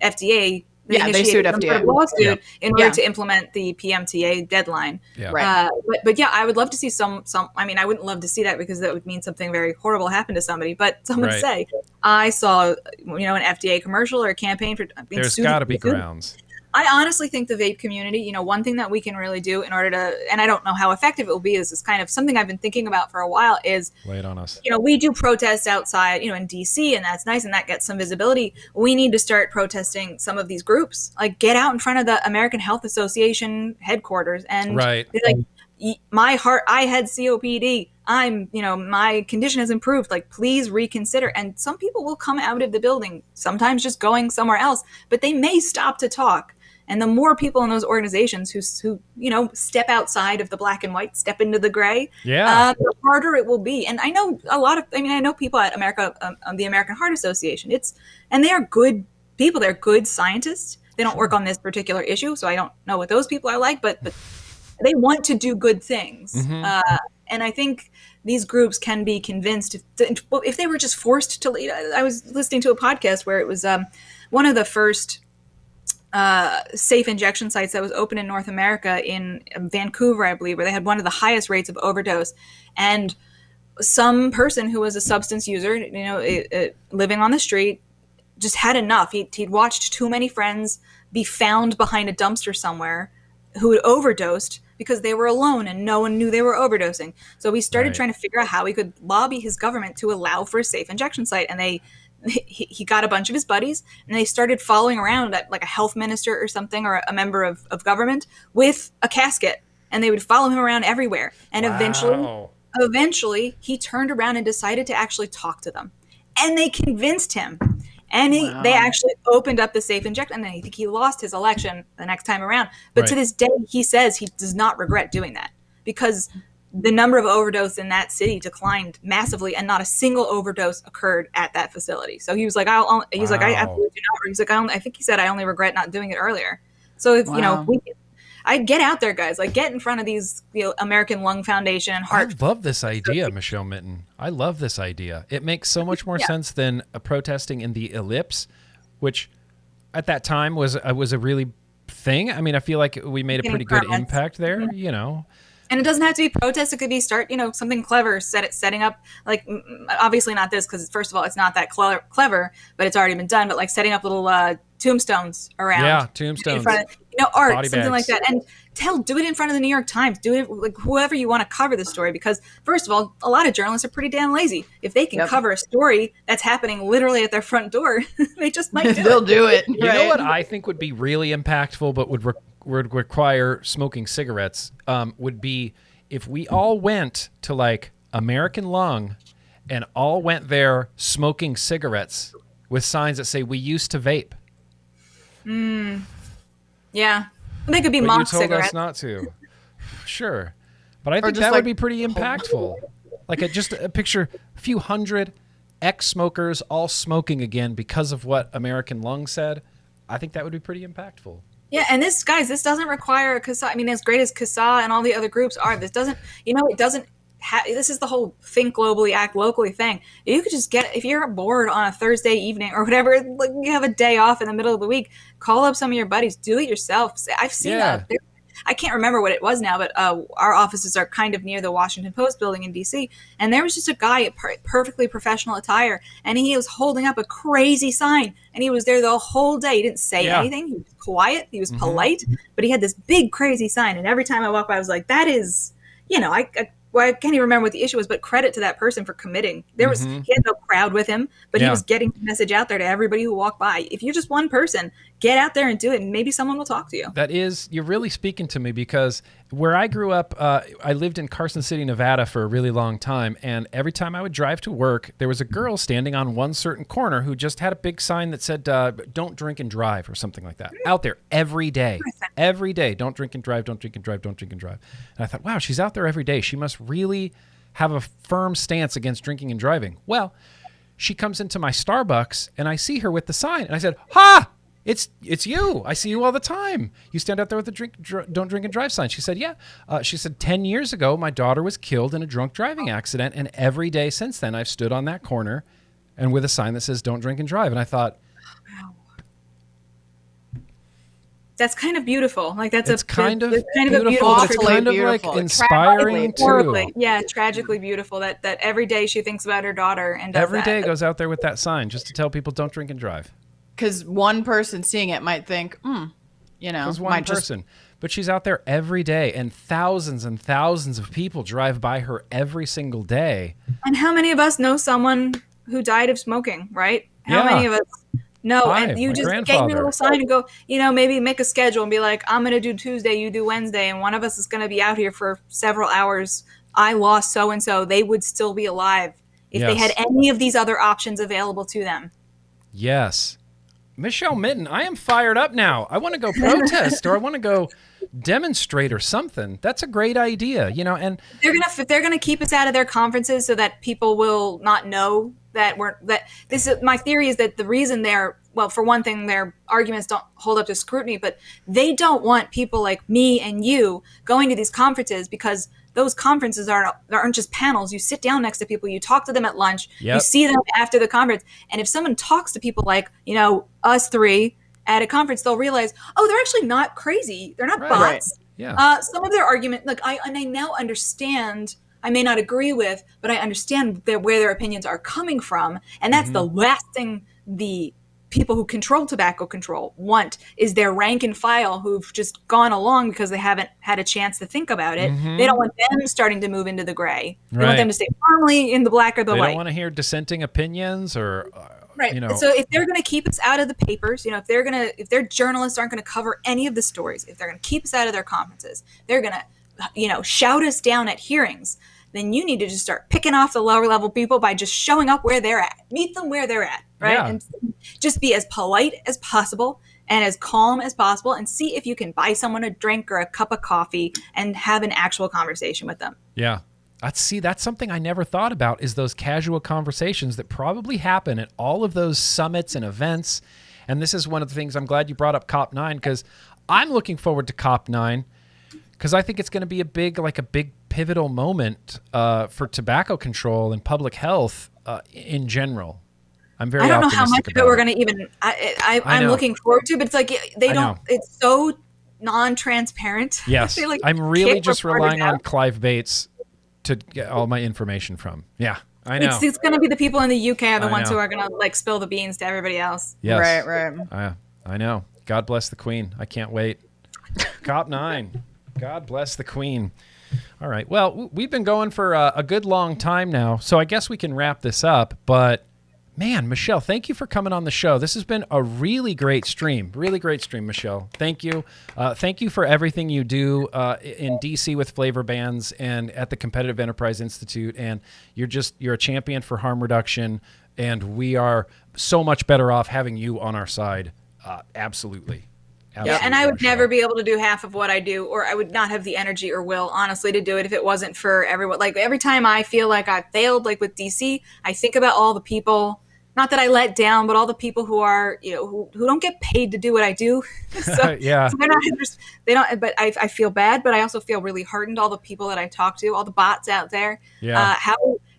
FDA? They sued FDA lawsuit in order to implement the PMTA deadline. Yeah. Right. But I would love to see some. I mean, I wouldn't love to see that because that would mean something very horrible happened to somebody. But someone say, I saw an FDA commercial or a campaign for. There's got to be grounds. I honestly think the vape community, one thing that we can really do in order to, and I don't know how effective it will be, is kind of something I've been thinking about for a while, is lay it on us. We do protests outside, in DC, and that's nice, and that gets some visibility. We need to start protesting some of these groups, get out in front of the American Health Association headquarters and be I had COPD. My condition has improved. Please reconsider. And some people will come out of the building, sometimes just going somewhere else, but they may stop to talk. And the more people in those organizations who step outside of the black and white, step into the gray, the harder it will be. And I know I know people at the American Heart Association. And they are good people. They're good scientists. They don't work on this particular issue, so I don't know what those people are like, but they want to do good things. Mm-hmm. And I think these groups can be convinced if they were just forced to lead. I was listening to a podcast where it was one of the first safe injection sites that was open in North America in Vancouver, I believe, where they had one of the highest rates of overdose. And some person who was a substance user, living on the street, just had enough. He'd watched too many friends be found behind a dumpster somewhere who had overdosed because they were alone and no one knew they were overdosing. So he started trying to figure out how he could lobby his government to allow for a safe injection site. And he got a bunch of his buddies and they started following around at like a health minister or something, or a member of government with a casket. And they would follow him around everywhere. And eventually he turned around and decided to actually talk to them. And they convinced him. And they actually opened up the safe injection. And I think he lost his election the next time around. But to this day, he says he does not regret doing that because the number of overdose in that city declined massively, and not a single overdose occurred at that facility. So he was like, I absolutely do not. He's like, I think he said, I only regret not doing it earlier. So if I get out there, guys, like get in front of these, American Lung Foundation and Heart. I love this idea, Michelle Minton. I love this idea. It makes so much more sense than protesting in the Ellipse, which at that time was a really thing. I mean, I feel like we made a pretty good impact there, And it doesn't have to be protests. It could be something clever, setting up, like, obviously not this, because first of all, it's not that clever, but it's already been done. But like setting up little tombstones around. Yeah, tombstones. In front of, art, Body something bags. like that. And do it in front of the New York Times. Do it like whoever you want to cover the story, because first of all, a lot of journalists are pretty damn lazy. If they can cover a story that's happening literally at their front door, they just might do They'll do it. You know what I think would be really impactful, but would require smoking cigarettes, would be if we all went to like American Lung and all went there smoking cigarettes with signs that say, "We used to vape." Yeah. They could be But mock you told cigarettes. us not to. Sure. But I think just that like- would be pretty impactful. Like just a picture, a few hundred ex-smokers all smoking again because of what American Lung said. I think that would be pretally impactful. Yeah, and this doesn't require a CASA. I mean, as great as CASA and all the other groups are, this doesn't, this is the whole think globally, act locally thing. You could just if you're bored on a Thursday evening or whatever, like you have a day off in the middle of the week, call up some of your buddies, do it yourself. I've seen I can't remember what it was now, but our offices are kind of near the Washington Post building in DC. And there was just a guy in perfectly professional attire, and he was holding up a crazy sign. And he was there the whole day. He didn't say anything. He was quiet. He was polite, but he had this big crazy sign. And every time I walked by, I was like, that is, I can't even remember what the issue was, but credit to that person for committing. He had no crowd with him, but he was getting the message out there to everybody who walked by. If you're just one person, get out there and do it, and maybe someone will talk to you. You're really speaking to me, because where I grew up, I lived in Carson City, Nevada for a really long time, and every time I would drive to work, there was a girl standing on one certain corner who just had a big sign that said, "Don't drink and drive," or something like that, out there every day. Every day, "Don't drink and drive, don't drink and drive, don't drink and drive." And I thought, wow, she's out there every day. She must really have a firm stance against drinking and driving. Well, she comes into my Starbucks, and I see her with the sign, and I said, "Ha! It's you. I see you all the time. You stand out there with the don't drink and drive sign." She said, "Yeah." She said, 10 years ago, my daughter was killed in a drunk driving accident, and every day since then, I've stood on that corner and with a sign that says, "Don't drink and drive." And I thought, that's kind of beautiful. Like it's kind of beautiful, beautiful. It's kind of like inspiring too. Yeah, tragically beautiful. That every day she thinks about her daughter and does every day goes out there with that sign just to tell people, don't drink and drive. Because one person seeing it might think, Because one person. But she's out there every day, and thousands of people drive by her every single day. And how many of us know someone who died of smoking, right? How many of us know? And you just gave me a little sign and go, maybe make a schedule and be like, I'm going to do Tuesday, you do Wednesday, and one of us is going to be out here for several hours. I lost so-and-so. They would still be alive if they had any of these other options available to them. Yes. Michelle Minton, I am fired up now. I want to go protest, or I want to go demonstrate or something. That's a great idea, and they're gonna keep us out of their conferences so that people will not know that my theory is that the reason for one thing, their arguments don't hold up to scrutiny, but they don't want people like me and you going to these conferences, because those conferences aren't just panels. You sit down next to people, you talk to them at lunch, you see them after the conference. And if someone talks to people like, us three at a conference, they'll realize, oh, they're actually not crazy. They're not bots. Right. Yeah. Some of their argument, I now understand, I may not agree with, but I understand where their opinions are coming from. And that's the last thing the people who control tobacco control want is their rank and file who've just gone along because they haven't had a chance to think about it. They don't want them starting to move into the gray. They want them to stay firmly in the black or the white. They don't want to hear dissenting opinions or, right. you know. So if they're going to keep us out of the papers, you know, if their journalists aren't going to cover any of the stories, if they're going to keep us out of their conferences, they're going to, you know, shout us down at hearings, then you need to just start picking off the lower level people by just showing up where they're at. Meet them where they're at, right? Yeah. And just be as polite as possible and as calm as possible, and see if you can buy someone a drink or a cup of coffee and have an actual conversation with them. Yeah. That's something I never thought about, is those casual conversations that probably happen at all of those summits and events. And this is one of the things I'm glad you brought up COP9, because I'm looking forward to COP9, because I think it's going to be a big pivotal moment for tobacco control and public health in general. I'm very I don't know how optimistic much of it about we're going to even. I'm know. looking forward to, but it's like they don't. know. It's so non-transparent. Yes, They, like, I'm really can't just report it relying on out. Clive Bates to get all my information from. Yeah, I know. It's going to be the people in the UK are the I ones know. who are going to like spill the beans to everybody else. Yes. Right. I know. God bless the Queen. I can't wait. COP9. God bless the Queen. All right. Well, we've been going for a good long time now, so I guess we can wrap this up. But, man, Michelle, thank you for coming on the show. This has been a really great stream. Really great stream, Michelle. Thank you. Thank you for everything you do in D.C. with flavor bans and at the Competitive Enterprise Institute. And you're a champion for harm reduction, and we are so much better off having you on our side. Absolutely. Yeah, and I would Michelle. never be able to do half of what I do, or I would not have the energy or will, honestly, to do it if it wasn't for everyone. Like, every time I feel like I've failed, like with DC, I think about all the people, not that I let down, but all the people who are, you know, who don't get paid to do what I do. Yeah. So they don't, but I feel bad, but I also feel really heartened. All the people that I talk to, all the bots out there, Yeah.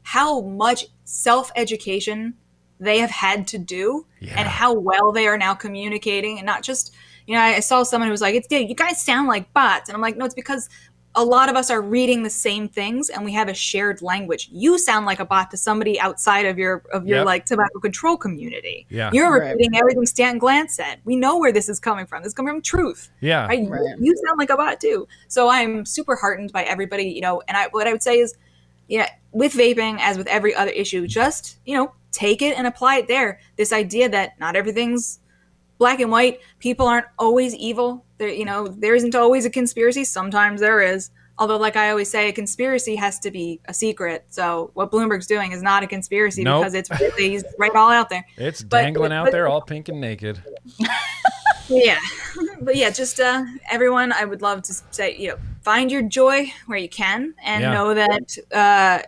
how much self-education they have had to do, Yeah. and how well they are now communicating, and not just, you know, I saw someone who was like, you guys sound like bots. And I'm like, no, it's because a lot of us are reading the same things and we have a shared language. You sound like a bot to somebody outside of your Yep. like tobacco control community. Yeah. You're Right. repeating everything Stanton Glantz said. We know where this is coming from. This is coming from truth. Yeah. Right? Right. You sound like a bot too. So I'm super heartened by everybody, you know, and what I would say is, yeah, with vaping, as with every other issue, just, you know, take it and apply it there. This idea that not everything's black and white. People aren't always evil. There, you know, there isn't always a conspiracy. Sometimes there is. Although, like I always say, a conspiracy has to be a secret. So what Bloomberg's doing is not a conspiracy, Nope. because it's really, he's right all out there. It's But- dangling out but- there all pink and naked. Yeah. But yeah, just everyone, I would love to say, you know, find your joy where you can, and Yeah. know that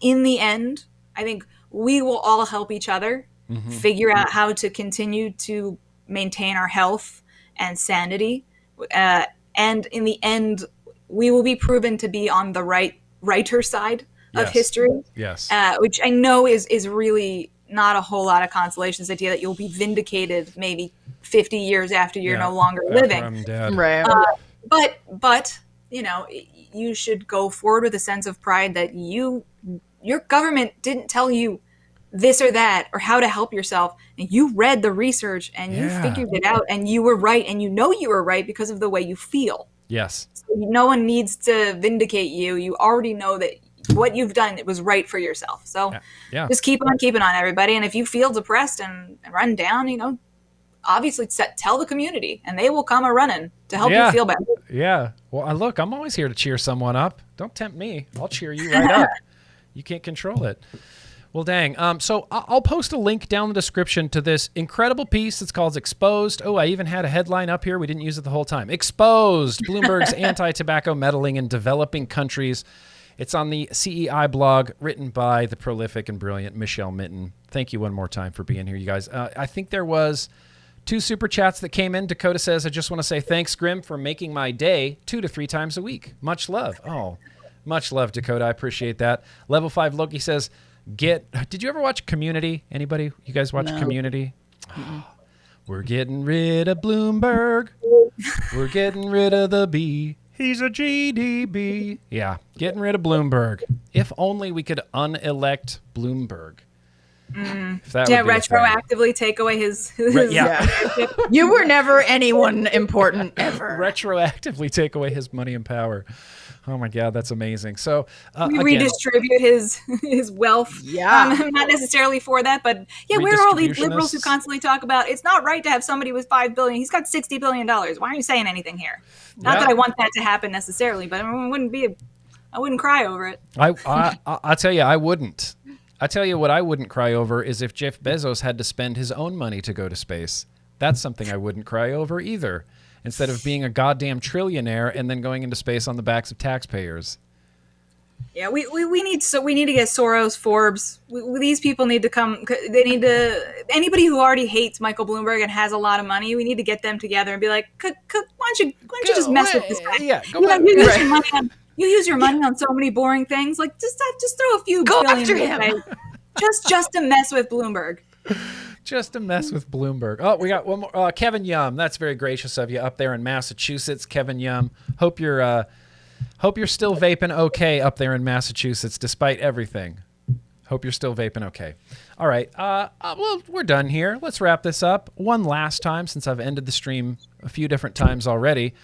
in the end, I think we will all help each other figure out how to continue to maintain our health and sanity. And in the end, we will be proven to be on the righter side of Yes. history, Yes. which I know is really not a whole lot of consolation. This idea that you'll be vindicated maybe 50 years after you're Yeah. no longer After living. I'm dead. Right. But you know, you should go forward with a sense of pride that your government didn't tell you this or that or how to help yourself, and you read the research and you Yeah. figured it out, and you were right, and you know you were right because of the way you feel. Yes. So no one needs to vindicate you. You already know that what you've done, it was right for yourself. So Yeah. just keep on keeping on, everybody. And if you feel depressed and run down, you know, obviously tell the community, and they will come a running to help Yeah. you feel better. Yeah. Well, look, I'm always here to cheer someone up. Don't tempt me. I'll cheer you right up. You can't control it. Well, dang. So I'll post a link down in the description to this incredible piece. It's called Exposed. Oh, I even had a headline up here. We didn't use it the whole time. Exposed, Bloomberg's anti-tobacco meddling in developing countries. It's on the CEI blog, written by the prolific and brilliant Michelle Minton. Thank you one more time for being here, you guys. I think there was 2 super chats that came in. Dakota says, I just want to say thanks, Grimm, for making my day 2 to 3 times a week. Much love. Oh, much love, Dakota. I appreciate that. Level 5 Loki says, did you ever watch Community? Anybody? You guys watch No. Community? We're getting rid of Bloomberg. We're getting rid of the B. He's a GDB. Yeah, getting rid of Bloomberg. If only we could unelect Bloomberg. If that would be a thing. retroactively take away his Yeah. You were never anyone important ever. Retroactively take away his money and power. Oh my God, that's amazing. So we again, redistribute his wealth. Yeah. I'm not necessarily for that, but yeah, where are all these liberals who constantly talk about it's not right to have somebody with $5 billion? He's got $60 billion. Why aren't you saying anything here? Not that I want that to happen necessarily, but I wouldn't cry over it. I'll tell you, I wouldn't. I tell you what I wouldn't cry over is if Jeff Bezos had to spend his own money to go to space. That's something I wouldn't cry over either. Instead of being a goddamn trillionaire and then going into space on the backs of taxpayers. Yeah, we need to get Soros, Forbes. These people need to come. They need to. Anybody who already hates Michael Bloomberg and has a lot of money, we need to get them together and be like, why don't you just mess with this guy? Yeah, You use your money on so many boring things. Like just throw a few billion after him. just to mess with Bloomberg. Just to mess with Bloomberg. Oh, we got one more. Kevin Yum. That's very gracious of you up there in Massachusetts. Kevin Yum. Hope you're still vaping okay up there in Massachusetts, despite everything. Hope you're still vaping okay. All right. Well, we're done here. Let's wrap this up one last time since I've ended the stream a few different times already.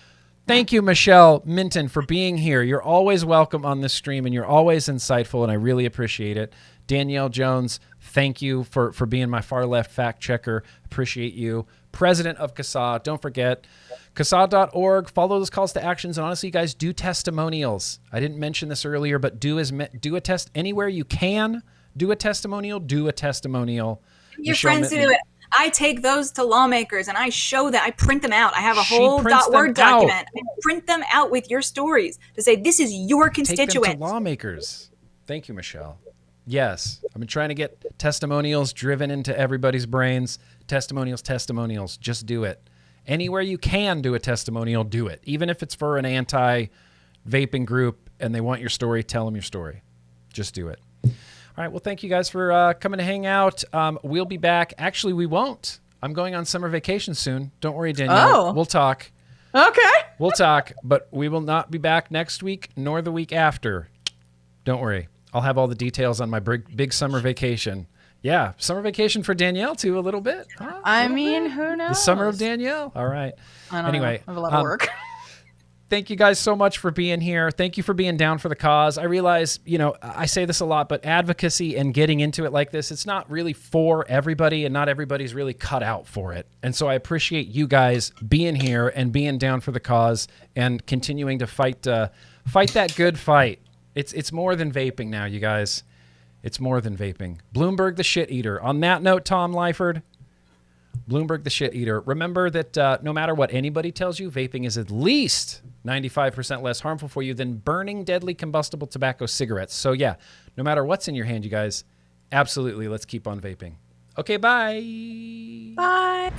Thank you, Michelle Minton, for being here. You're always welcome on this stream, and you're always insightful, and I really appreciate it. Danielle Jones, thank you for being my far left fact checker. Appreciate you. President of CASA. Don't forget, CASA.org. Follow those calls to actions. And honestly, you guys, do testimonials. I didn't mention this earlier, but do a test anywhere you can. Do a testimonial. Do a testimonial. Your friends do it. I take those to lawmakers and I show that. I print them out. I have a whole .word document. I print them out with your stories to say this is your constituent. Take them to lawmakers. Thank you, Michelle. Yes, I've been trying to get testimonials driven into everybody's brains. Testimonials. Just do it. Anywhere you can do a testimonial, do it. Even if it's for an anti-vaping group and they want your story, tell them your story. Just do it. All right, well, thank you guys for coming to hang out. We'll be back. Actually, we won't. I'm going on summer vacation soon. Don't worry, Danielle. Oh. We'll talk. Okay. We'll talk, but we will not be back next week nor the week after. Don't worry. I'll have all the details on my big summer vacation. Yeah, summer vacation for Danielle, too, a little bit. Huh? I mean, who knows? The summer of Danielle. All right. I don't anyway, know. I have a lot of work. Thank you guys so much for being here. Thank you for being down for the cause. I realize, I say this a lot, but advocacy and getting into it like this, it's not really for everybody, and not everybody's really cut out for it. And so I appreciate you guys being here and being down for the cause and continuing to fight that good fight. It's more than vaping now, you guys. It's more than vaping. Bloomberg the shit eater. On that note, Tom Lyford, Bloomberg the shit eater. Remember that no matter what anybody tells you, vaping is at least 95% less harmful for you than burning deadly combustible tobacco cigarettes. So yeah, no matter what's in your hand, you guys, absolutely, let's keep on vaping. Okay, bye. Bye.